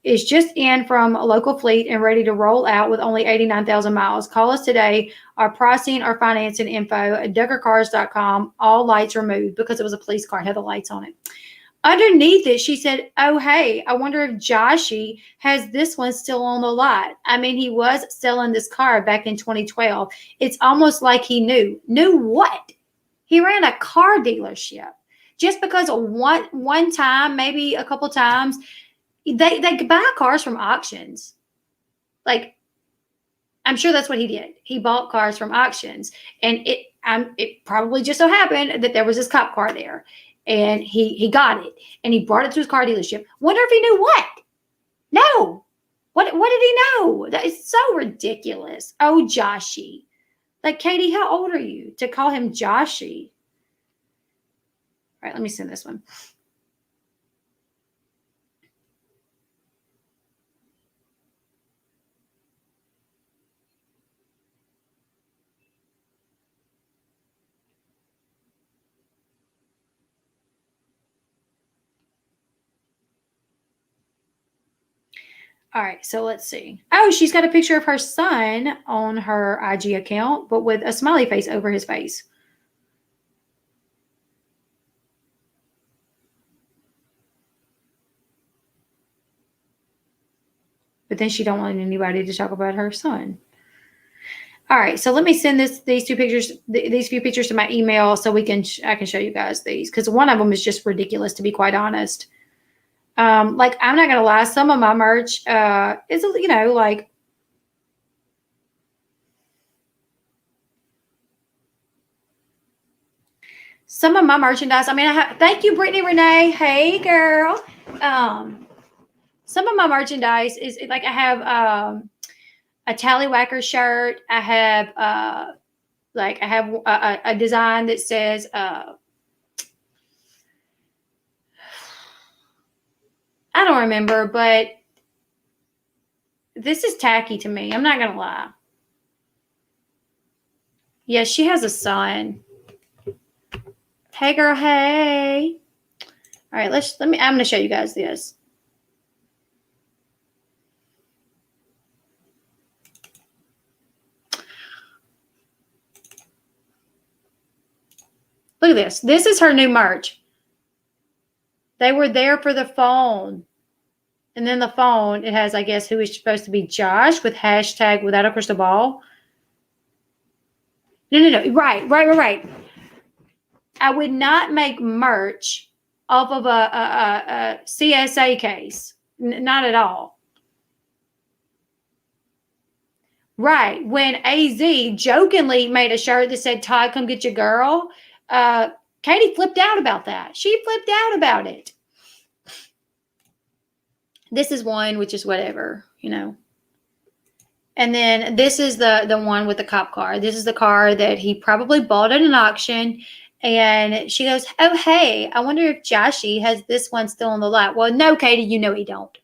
is just in from a local fleet and ready to roll out with only 89,000 miles. Call us today. Our pricing, our financing info at DuggarCars.com. All lights removed," because it was a police car. It had the lights on it. Underneath it, she said, "Oh, hey, I wonder if Joshy has this one still on the lot. I mean, he was selling this car back in 2012. It's almost like he knew." Knew what? He ran a car dealership. Just because one time, maybe a couple times, they buy cars from auctions. Like, I'm sure that's what he did. He bought cars from auctions, and it probably just so happened that there was this cop car there, and he got it, and he brought it to his car dealership. Wonder if he knew what? No. What did he know? That is so ridiculous. Oh, Joshy. Like, Katie, how old are you to call him Joshy? All right, let me send this one. All right, so let's see. Oh, she's got a picture of her son on her IG account, but with a smiley face over his face. But then she don't want anybody to talk about her son. All right, so let me send these few pictures to my email so I can show you guys these, because one of them is just ridiculous, to be quite honest. Like, I'm not gonna lie, some of my merch is, you know, like, some of my merchandise. I mean, thank you, Brittany Renee. Hey, girl. Some of my merchandise is like, I have a Tallywhacker shirt. I have a design that says I don't remember, but this is tacky to me. I'm not gonna lie. Yeah, she has a son. Hey, girl. Hey. All right, I'm gonna show you guys this. Look at this. This is her new merch. They were there for the phone. And then the phone, it has, I guess, who is supposed to be Josh with hashtag without a crystal ball. No. Right. I would not make merch off of a CSA case. Not at all. Right. When AZ jokingly made a shirt that said, "Todd, come get your girl," Katie flipped out about that. She flipped out about it. This is one, which is whatever, you know. And then this is the one with the cop car. This is the car that he probably bought at an auction. And she goes, oh, hey, I wonder if Joshy has this one still on the lot. Well, no, Katie, you know he don't.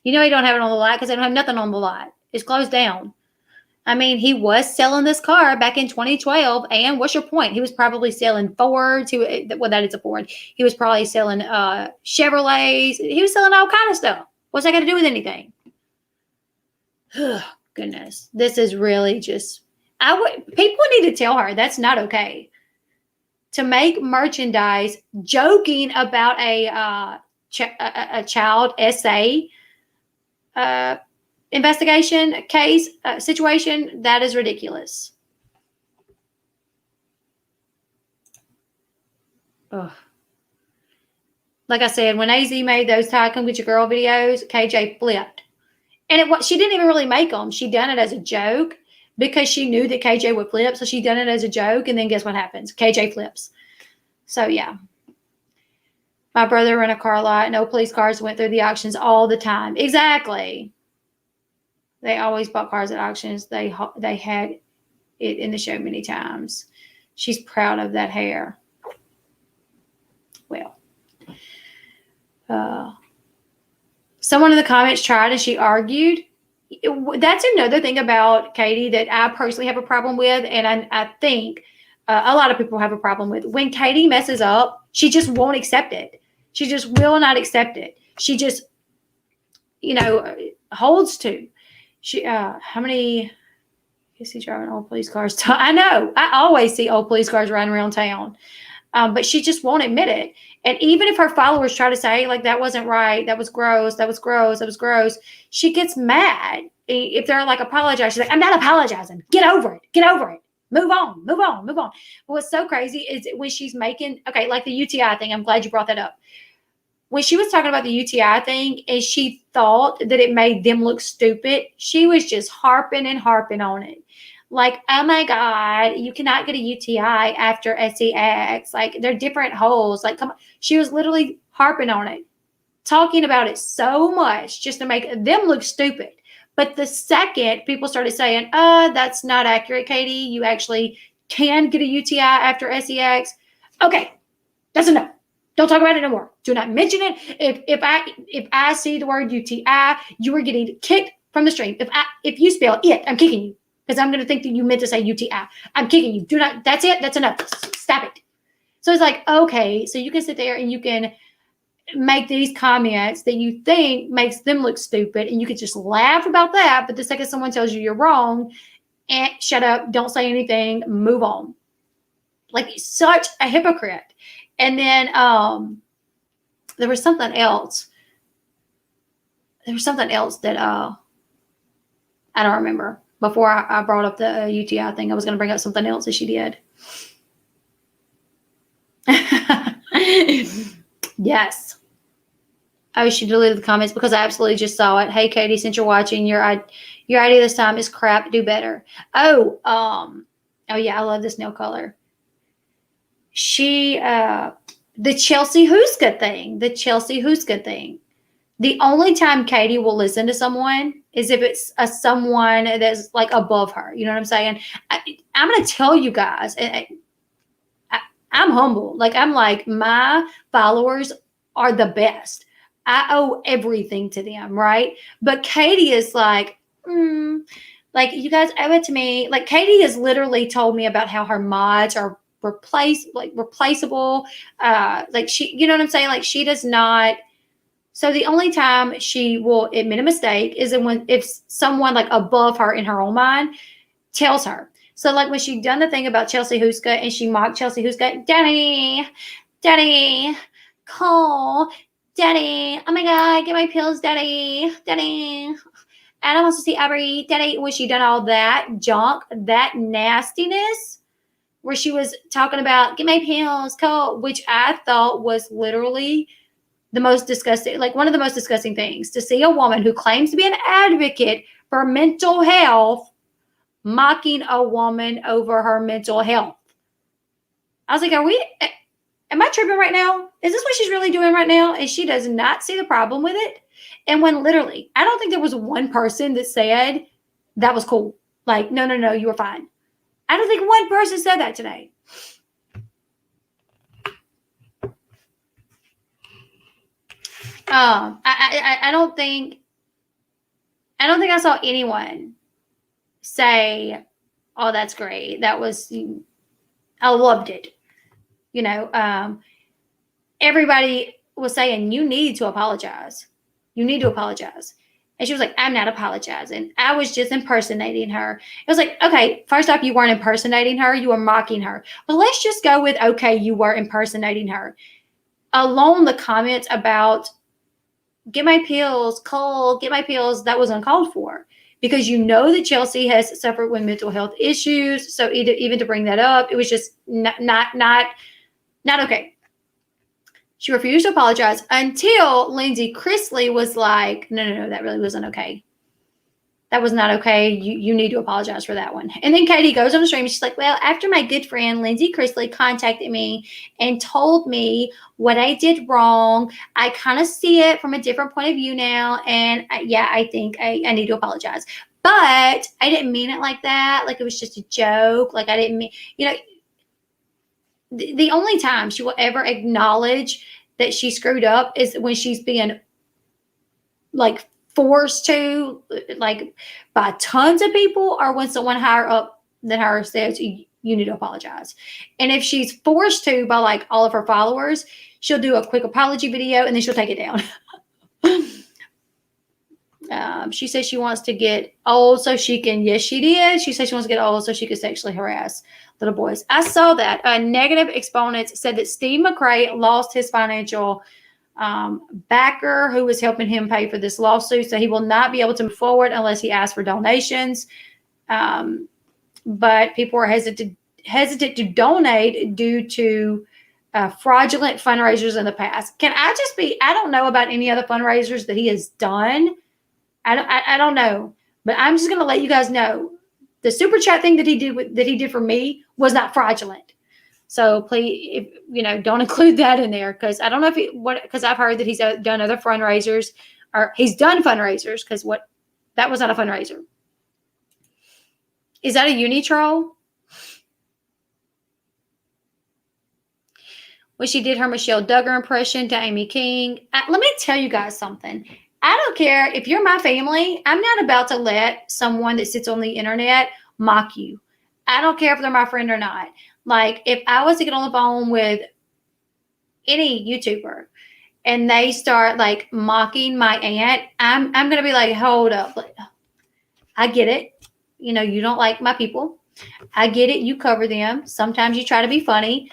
You know he don't have it on the lot because they don't have nothing on the lot. It's closed down. I mean, he was selling this car back in 2012. And what's your point? He was probably selling Fords. Well, that is a Ford. He was probably selling Chevrolets. He was selling all kind of stuff. What's that got to do with anything? Goodness, this is really just. People need to tell her that's not okay. To make merchandise joking about a child essay investigation case situation, that is ridiculous. Ugh. Like I said, when AZ made those Ty Come Get Your Girl videos, KJ flipped. And she didn't even really make them. She done it as a joke because she knew that KJ would flip. So she done it as a joke. And then guess what happens? KJ flips. So yeah. My brother ran a car lot. No police cars went through the auctions all the time. Exactly. They always bought cars at auctions. They had it in the show many times. She's proud of that hair. Well. Someone in the comments tried and she argued. That's another thing about Katie that I personally have a problem with. And I think a lot of people have a problem with. When Katie messes up, she just won't accept it. She just will not accept it. She just, holds to. How many, is he driving old police cars? I know. I always see old police cars riding around town. But she just won't admit it. And even if her followers try to say, like, that wasn't right, that was gross, that was gross, that was gross, she gets mad. If they're like, apologize, she's like, I'm not apologizing. Get over it. Move on. But what's so crazy is when she's making, okay, like the UTI thing, I'm glad you brought that up. When she was talking about the UTI thing and she thought that it made them look stupid, she was just harping on it. Like, oh my God, you cannot get a UTI after SEX. Like, they're different holes. Like, come on. She was literally harping on it, talking about it so much just to make them look stupid. But the second people started saying, that's not accurate, Katie, you actually can get a UTI after SEX. Okay, that's enough. Don't talk about it no more. Do not mention it. If I see the word UTI, you are getting kicked from the stream. If you spell it, I'm kicking you. Because I'm going to think that you meant to say UTI. I'm kicking you. Do not. That's it. That's enough. Stop it. So it's like, okay, so you can sit there and you can make these comments that you think makes them look stupid. And you can just laugh about that. But the second someone tells you you're wrong, shut up. Don't say anything. Move on. Like, such a hypocrite. And then there was something else. That I don't remember. Before I brought up the UTI thing, I was going to bring up something else that she did. Yes. Oh, she deleted the comments because I absolutely just saw it. Hey, Katie, since you're watching, your idea this time is crap. Do better. Oh yeah, I love this nail color. The Chelsea Huska thing. The only time Katie will listen to someone is if it's someone that's like above her. You know what I'm saying? I'm going to tell you guys, I'm humble. Like, I'm like, my followers are the best. I owe everything to them, right? But Katie is like, like, you guys owe it to me. Like, Katie has literally told me about how her mods are replaceable. Like, she, you know what I'm saying? Like, she does not. So the only time she will admit a mistake is if someone like above her in her own mind tells her. So like when she done the thing about Chelsea Huska and she mocked Chelsea Huska, Daddy, call, Daddy, oh my God, get my pills, Daddy. Adam wants to see Aubrey, Daddy. When she done all that junk, that nastiness, where she was talking about get my pills, call, which I thought was literally the most disgusting, like one of the most disgusting things, to see a woman who claims to be an advocate for mental health mocking a woman over her mental health. I was like, am I tripping right now? Is this what she's really doing right now? And she does not see the problem with it. And when literally, I don't think there was one person that said that was cool. Like, no, you were fine. I don't think one person said that today. I don't think I saw anyone say, "Oh, that's great. That was, I loved it." You know, everybody was saying, "You need to apologize. You need to apologize." And she was like, "I'm not apologizing. I was just impersonating her." It was like, okay, first off, you weren't impersonating her. You were mocking her. But let's just go with, okay, you were impersonating her. Alone, the comments about, "Get my pills, Cole, get my pills," that was uncalled for. Because you know that Chelsea has suffered with mental health issues. So even to bring that up, it was just not okay. She refused to apologize until Lindsay Chrisley was like, no, that really wasn't okay. That was not okay. You need to apologize for that one. And then Katie goes on the stream and she's like, "Well, after my good friend Lindsay Chrisley contacted me and told me what I did wrong, I kind of see it from a different point of view now. And I think I need to apologize. But I didn't mean it like that. Like, it was just a joke. Like, I didn't mean, the only time she will ever acknowledge that she screwed up is when she's being like forced to, like, by tons of people, or when someone higher up than her says, you need to apologize. And if she's forced to by like all of her followers, she'll do a quick apology video and then she'll take it down. She says she wants to get old so she can, yes, she did. She says she wants to get old so she can sexually harass little boys. I saw that. Negative exponents said that Steve McRae lost his financial backer who was helping him pay for this lawsuit. So he will not be able to move forward unless he asks for donations. But people are hesitant to donate due to fraudulent fundraisers in the past. I don't know about any other fundraisers that he has done. I don't know, but I'm just going to let you guys know the super chat thing that he did for me was not fraudulent. So please, don't include that in there, because I don't know because I've heard that he's done other fundraisers, or he's done fundraisers, because that was not a fundraiser. Is that a uni troll? When she did her Michelle Duggar impression to Amy King, let me tell you guys something. I don't care if you're my family. I'm not about to let someone that sits on the internet mock you. I don't care if they're my friend or not. Like, if I was to get on the phone with any YouTuber and they start like mocking my aunt, I'm going to be like, hold up. I get it. You don't like my people. I get it. You cover them. Sometimes you try to be funny,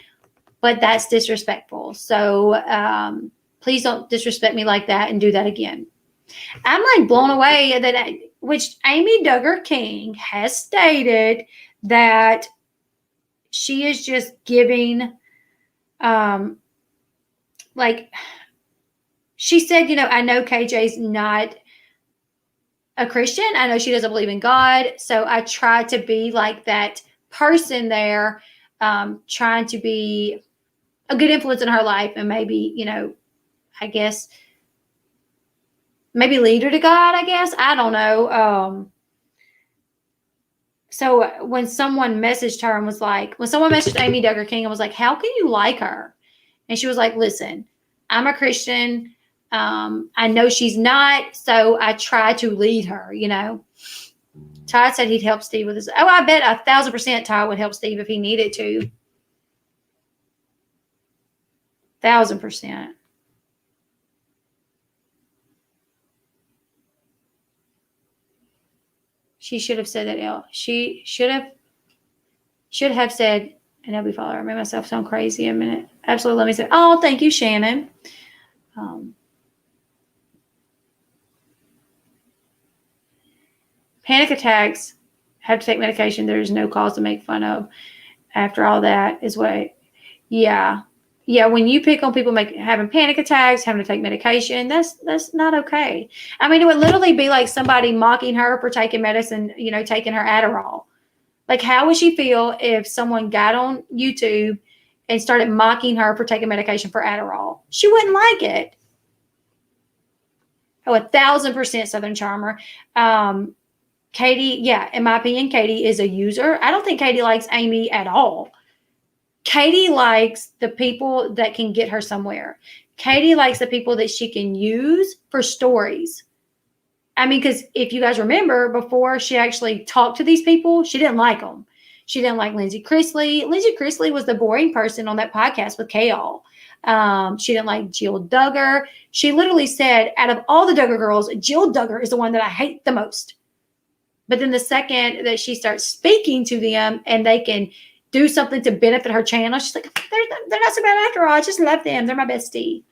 but that's disrespectful. So please don't disrespect me like that and do that again. I'm like blown away which Amy Duggar King has stated that she is just giving, like, she said, I know KJ's not a Christian. I know she doesn't believe in God. So I try to be like that person there, trying to be a good influence in her life, and maybe, I guess, maybe lead her to God, I guess. I don't know. So when someone messaged her and was like, when someone messaged Amy Duggar King and was like, how can you like her? And she was like, listen, I'm a Christian. I know she's not, so I try to lead her, Todd said he'd help Steve with this. Oh, I bet 1,000% Todd would help Steve if he needed to. 1,000%. She should have said that, Elle. She should have said, and Elle Bee follower. I made myself sound crazy a minute. Absolutely. Let me say, oh, thank you, Shannon. Panic attacks, have to take medication. There is no cause to make fun of. After all that is what, yeah. When you pick on people having panic attacks, having to take medication, that's not okay. I mean, it would literally be like somebody mocking her for taking medicine, taking her Adderall. Like, how would she feel if someone got on YouTube and started mocking her for taking medication for Adderall? She wouldn't like it. Oh, 1,000% Southern Charmer. Katie, yeah, in my opinion, Katie is a user. I don't think Katie likes Amy at all. Katie likes the people that can get her somewhere. Katie likes the people that she can use for stories. I mean, because if you guys remember, before she actually talked to these people, she didn't like them. She didn't like Lindsay Chrisley. Lindsay Chrisley was the boring person on that podcast with Kale. She didn't like Jill Duggar. She literally said, out of all the Duggar girls, Jill Duggar is the one that I hate the most. But then the second that she starts speaking to them and they can do something to benefit her channel, she's like, they're not so bad after all. I just love them. They're my bestie.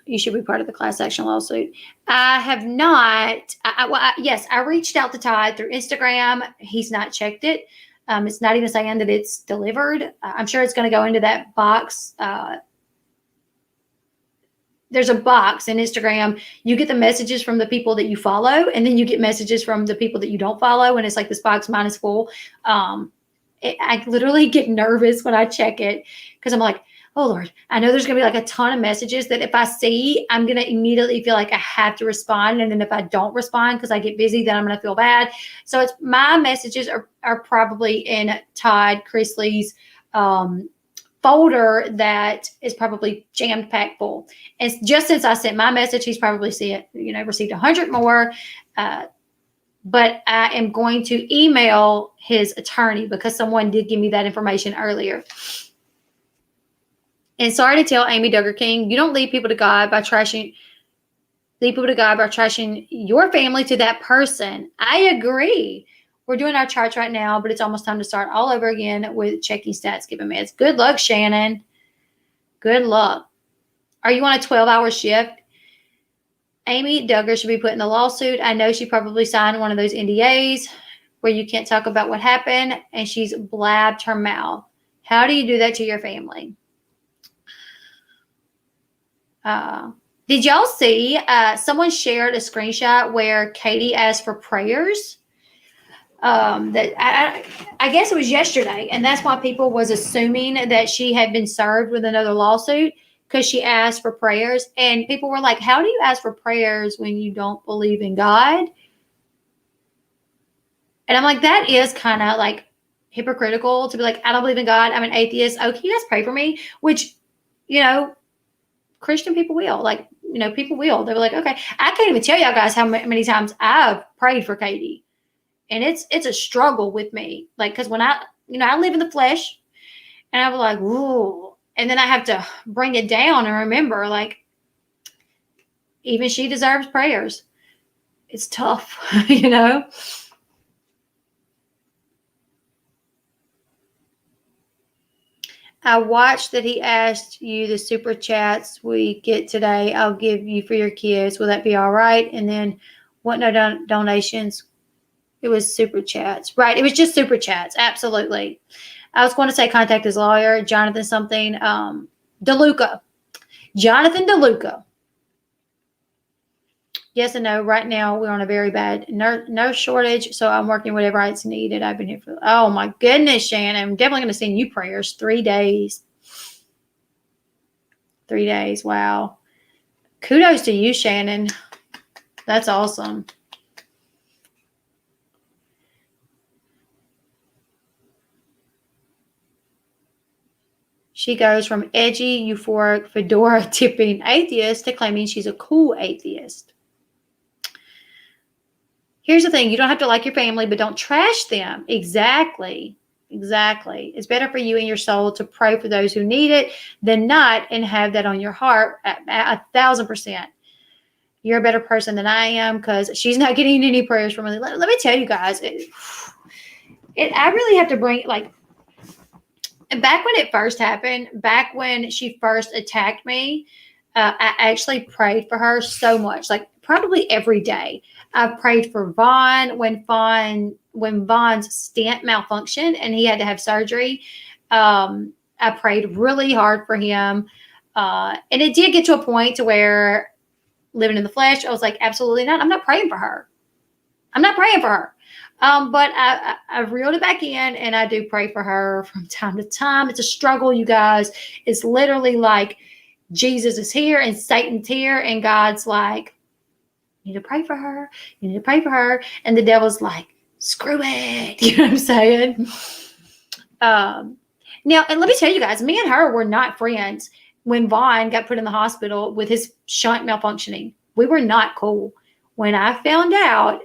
You should be part of the class action lawsuit. I have not. Yes, I reached out to Todd through Instagram. He's not checked it. It's not even saying that it's delivered. I'm sure it's going to go into that box. There's a box in Instagram. You get the messages from the people that you follow, and then you get messages from the people that you don't follow. And it's like this box mine is full. I literally get nervous when I check it because I'm like, oh Lord, I know there's going to be like a ton of messages that if I see, I'm going to immediately feel like I have to respond. And then if I don't respond because I get busy, then I'm going to feel bad. So it's my messages are probably in Todd Chrisley's folder that is probably jammed packed full. And just since I sent my message, he's probably received 100 more. But I am going to email his attorney because someone did give me that information earlier. And sorry to tell Amy Duggar King, you don't lead people to God by trashing your family to that person. I agree. We're doing our charts right now, but it's almost time to start all over again with checking stats, giving meds. Good luck, Shannon. Good luck. Are you on a 12-hour shift? Amy Duggar should be put in the lawsuit. I know she probably signed one of those NDAs where you can't talk about what happened, and she's blabbed her mouth. How do you do that to your family? Did y'all see someone shared a screenshot where Katie asked for prayers? That I guess it was yesterday, and that's why people was assuming that she had been served with another lawsuit because she asked for prayers. And people were like, how do you ask for prayers when you don't believe in God? And I'm like, that is kind of like hypocritical to be like, I don't believe in God. I'm an atheist. Oh, can you guys pray for me? Which, Christian people will. People will. They're like, okay. I can't even tell y'all guys how many times I've prayed for Katie. And it's a struggle with me. Because when I live in the flesh and I'm like, ooh. And then I have to bring it down and remember, even she deserves prayers. It's tough, I watched that he asked you the super chats we get today. I'll give you for your kids. Will that be all right? And then what? No donations. It was super chats. Right. It was just super chats. Absolutely. I was going to say contact his lawyer, Jonathan something. DeLuca. Jonathan DeLuca. Yes and no. Right now, we're on a very bad nurse shortage, so I'm working whatever it's needed. I've been here for, oh my goodness, Shannon. I'm definitely going to send you prayers. 3 days. 3 days. Wow. Kudos to you, Shannon. That's awesome. She goes from edgy, euphoric, fedora tipping atheist to claiming she's a cool atheist. Here's the thing. You don't have to like your family, but don't trash them. Exactly. It's better for you and your soul to pray for those who need it than not and have that on your heart 1,000%. You're a better person than I am because she's not getting any prayers from me. Let me tell you guys, I really have to bring, back when it first happened, back when she first attacked me, I actually prayed for her so much, probably every day. I prayed for Vaughn when Vaughn's stent malfunctioned and he had to have surgery. I prayed really hard for him. And it did get to a point to where living in the flesh, I was like, absolutely not. I'm not praying for her. But I reeled it back in and I do pray for her from time to time. It's a struggle, you guys. It's literally like Jesus is here and Satan's here and God's like, You need to pray for her. You need to pray for her. And the devil's like, screw it. You know what I'm saying? Now, and let me tell you guys, me and her were not friends when Vaughn got put in the hospital with his shunt malfunctioning. We were not cool. When I found out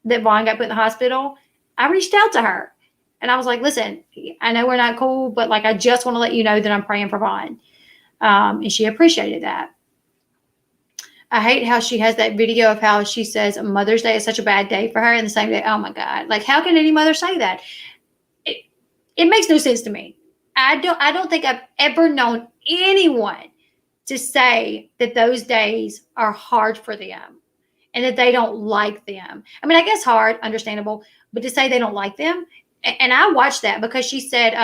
that Vaughn got put in the hospital, I reached out to her. And I was like, listen, I know we're not cool, but like, I just want to let you know that I'm praying for Vaughn. And she appreciated that. I hate how she has that video of how she says Mother's Day is such a bad day for her, and the same day, oh my God, like how can any mother say that? It makes no sense to me. I don't think I've ever known anyone to say that those days are hard for them and that they don't like them. I mean, I guess hard, understandable, but to say they don't like them. And I watched that because she said,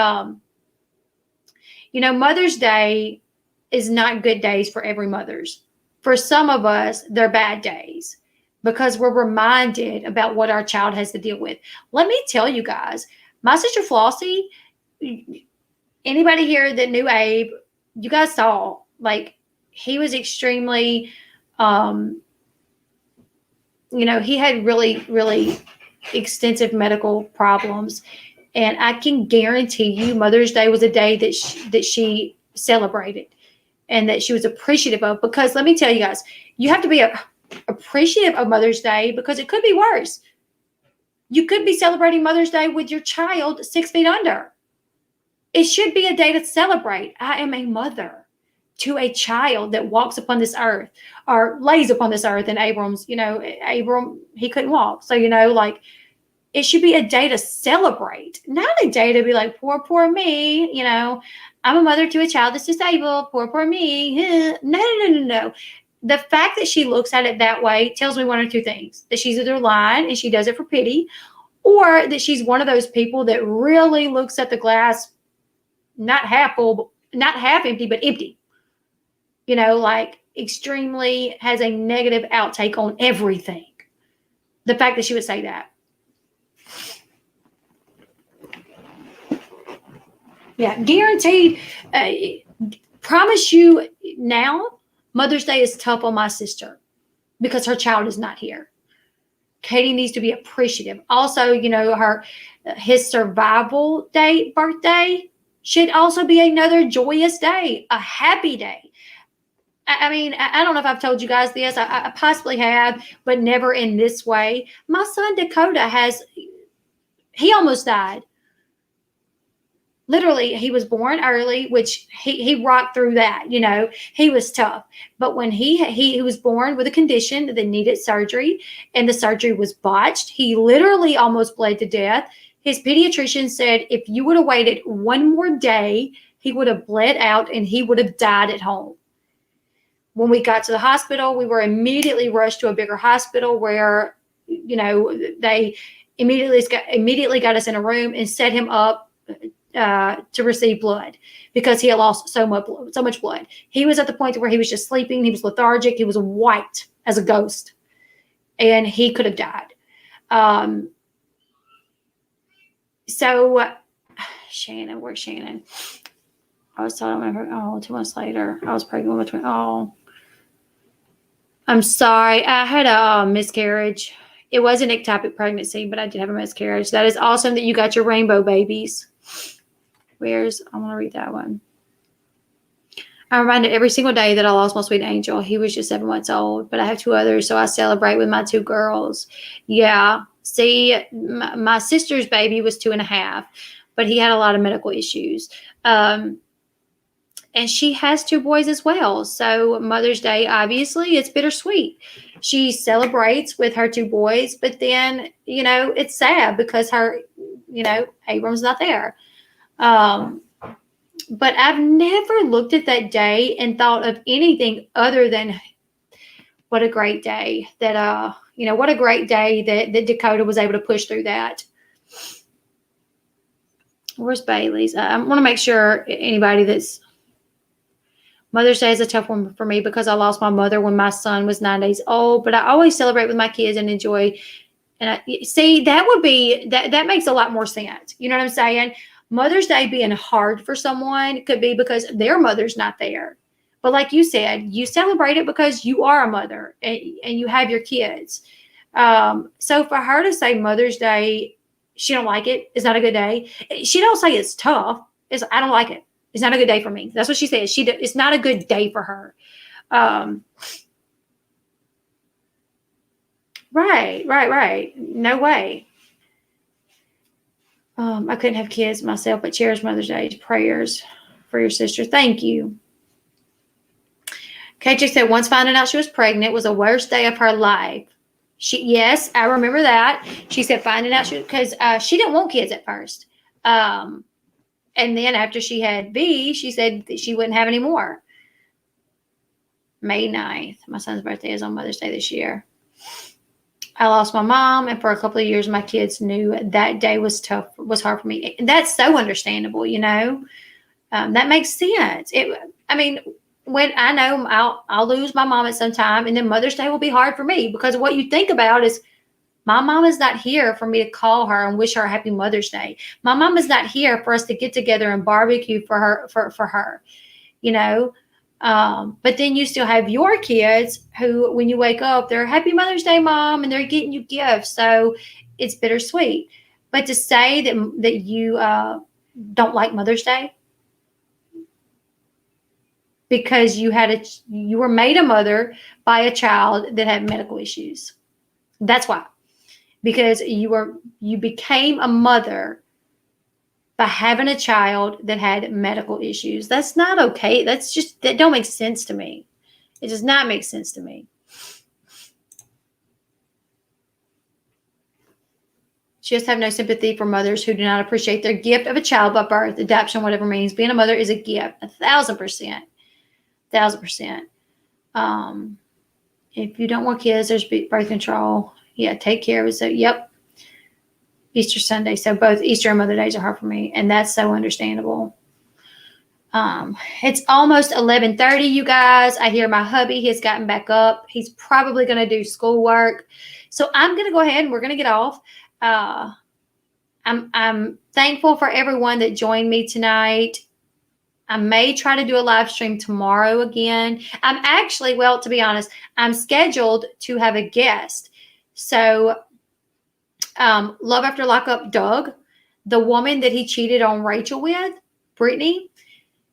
Mother's Day is not good days for every mother's. For some of us, they're bad days because we're reminded about what our child has to deal with. Let me tell you guys, my sister Flossie, anybody here that knew Abe, you guys saw, like, he was extremely, he had really, really extensive medical problems. And I can guarantee you Mother's Day was a day that she celebrated and that she was appreciative of, because let me tell you guys, you have to be appreciative of Mother's Day because it could be worse. You could be celebrating Mother's Day with your child 6 feet under. It should be a day to celebrate. I am a mother to a child that walks upon this earth or lays upon this earth. And Abram, he couldn't walk. So, it should be a day to celebrate, not a day to be like, poor me. I'm a mother to a child that's disabled. Poor me. No. The fact that she looks at it that way tells me one or two things: that she's either lying and she does it for pity, or that she's one of those people that really looks at the glass, not half full, not half empty, but empty. Extremely has a negative outtake on everything. The fact that she would say that. Yeah, guaranteed. Promise you now, Mother's Day is tough on my sister because her child is not here. Katie needs to be appreciative. Also, his survival day, birthday, should also be another joyous day, a happy day. I mean, I don't know if I've told you guys this. I possibly have, but never in this way. My son Dakota he almost died. Literally, he was born early, which he rocked through that. He was tough. But when he was born with a condition that needed surgery, and the surgery was botched, he literally almost bled to death. His pediatrician said if you would have waited one more day, he would have bled out and he would have died at home. When we got to the hospital, we were immediately rushed to a bigger hospital where, they immediately got us in a room and set him up to receive blood because he had lost so much blood. He was at the point where he was just sleeping. He was lethargic. He was white as a ghost, and he could have died. So Shannon, where's Shannon? I was telling her, 2 months later, I was pregnant between, I'm sorry. I had a miscarriage. It was an ectopic pregnancy, but I did have a miscarriage. That is awesome that you got your rainbow babies. I want to read that one. I'm reminded every single day that I lost my sweet angel. He was just 7 months old, but I have 2 others, so I celebrate with my 2 girls. Yeah. See, my sister's baby was 2.5, but he had a lot of medical issues. And she has 2 boys as well. So Mother's Day, obviously, it's bittersweet. She celebrates with her 2 boys, but then, it's sad because her, Abram's not there. But I've never looked at that day and thought of anything other than what a great day that, what a great day that Dakota was able to push through that. Where's Bailey's? I want to make sure anybody that's Mother's Day is a tough one for me because I lost my mother when my son was 9 days old, but I always celebrate with my kids and enjoy. And that makes a lot more sense. You know what I'm saying? Mother's Day being hard for someone could be because their mother's not there. But like you said, you celebrate it because you are a mother and you have your kids. So for her to say Mother's Day, she don't like it, it's not a good day. She don't say it's tough. It's, I don't like it. It's not a good day for me. That's what she says. It's not a good day for her. Right. No way. I couldn't have kids myself, but cherish Mother's Day. Prayers for your sister. Thank you. KJ said once finding out she was pregnant was the worst day of her life. Yes, I remember that. She said finding out because she didn't want kids at first. And then after she had B, she said that she wouldn't have any more. May 9th. My son's birthday is on Mother's Day this year. I lost my mom, and for a couple of years, my kids knew that day was hard for me. And that's so understandable, you know. That makes sense. When I know I'll lose my mom at some time, and then Mother's Day will be hard for me because what you think about is my mom is not here for me to call her and wish her a happy Mother's Day. My mom is not here for us to get together and barbecue for her, you know. But then you still have your kids who, when you wake up, they're happy Mother's Day, Mom, and they're getting you gifts. So it's bittersweet. But to say that you don't like Mother's Day because you were made a mother by a child that had medical issues. That's why. Because you became a mother by having a child that had medical issues. That's not okay. That don't make sense to me. It does not make sense to me. She just have no sympathy for mothers who do not appreciate their gift of a child by birth, adoption, whatever it means. Being a mother is a gift, 1,000%. 1,000%. If you don't want kids, there's birth control. Yeah, take care of it. So, yep. Easter Sunday. So both Easter and Mother Days are hard for me, and that's so understandable. It's almost 11:30, you guys. I hear my hubby has gotten back up. He's probably going to do schoolwork. So I'm going to go ahead and we're going to get off. I'm thankful for everyone that joined me tonight. I may try to do a live stream tomorrow again. To be honest, I'm scheduled to have a guest. So Love After Lockup Doug, the woman that he cheated on Rachel with, Brittany,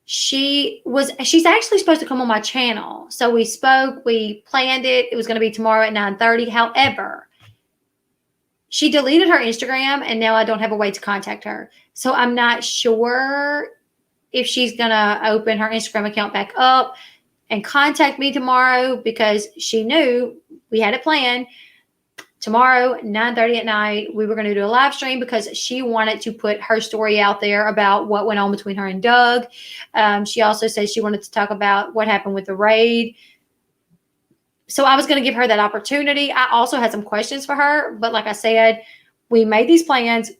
she's actually supposed to come on my channel. So we spoke, we planned it. It was going to be tomorrow at 9:30. However, she deleted her Instagram and now I don't have a way to contact her. So I'm not sure if she's going to open her Instagram account back up and contact me tomorrow because she knew we had it planned. Tomorrow, 9:30 at night, we were going to do a live stream because she wanted to put her story out there about what went on between her and Doug. She also said she wanted to talk about what happened with the raid. So I was going to give her that opportunity. I also had some questions for her, but like I said, we made these plans,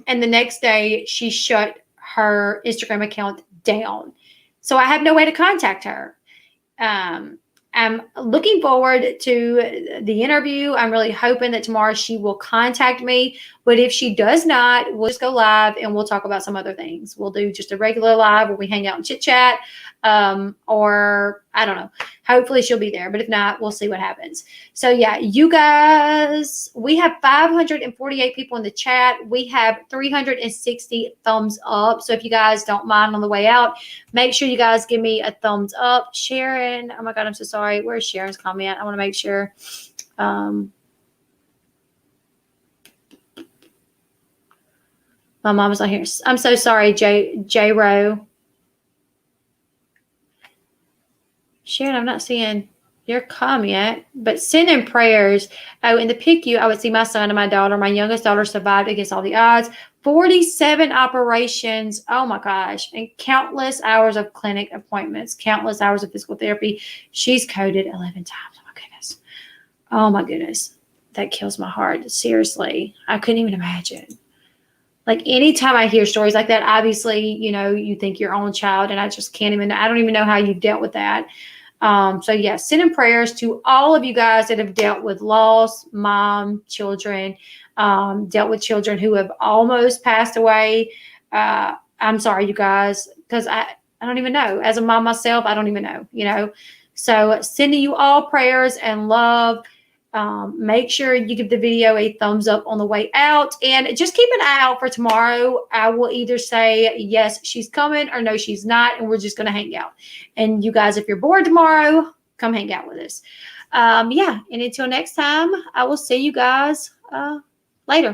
and the next day she shut her Instagram account down. So I have no way to contact her. I'm looking forward to the interview. I'm really hoping that tomorrow she will contact me. But if she does not, we'll just go live and we'll talk about some other things. We'll do just a regular live where we hang out and chit chat. Or I don't know. Hopefully she'll be there. But if not, we'll see what happens. So yeah, you guys, we have 548 people in the chat. We have 360 thumbs up. So if you guys don't mind on the way out, make sure you guys give me a thumbs up. Sharon, oh my God, I'm so sorry. Where's Sharon's comment? I want to make sure. My mom is not here. I'm so sorry, J Rowe. Sharon, I'm not seeing your comment, but send in prayers. Oh, in the PICU, I would see my son and my daughter. My youngest daughter survived against all the odds. 47 operations. Oh my gosh. And countless hours of clinic appointments, countless hours of physical therapy. She's coded 11 times. Oh my goodness. Oh my goodness. That kills my heart. Seriously. I couldn't even imagine. Like anytime I hear stories like that, obviously, you know, you think your own child, and I just can't even, I don't even know how you dealt with that. So yeah, send in prayers to all of you guys that have dealt with loss, mom, children, dealt with children who have almost passed away. I'm sorry, you guys, because I don't even know. As a mom myself, I don't even know, you know. So sending you all prayers and love. Make sure you give the video a thumbs up on the way out, and just keep an eye out for tomorrow. I will either say, yes, she's coming, or no, she's not. And we're just going to hang out. And you guys, if you're bored tomorrow, come hang out with us. Yeah. And until next time, I will see you guys later.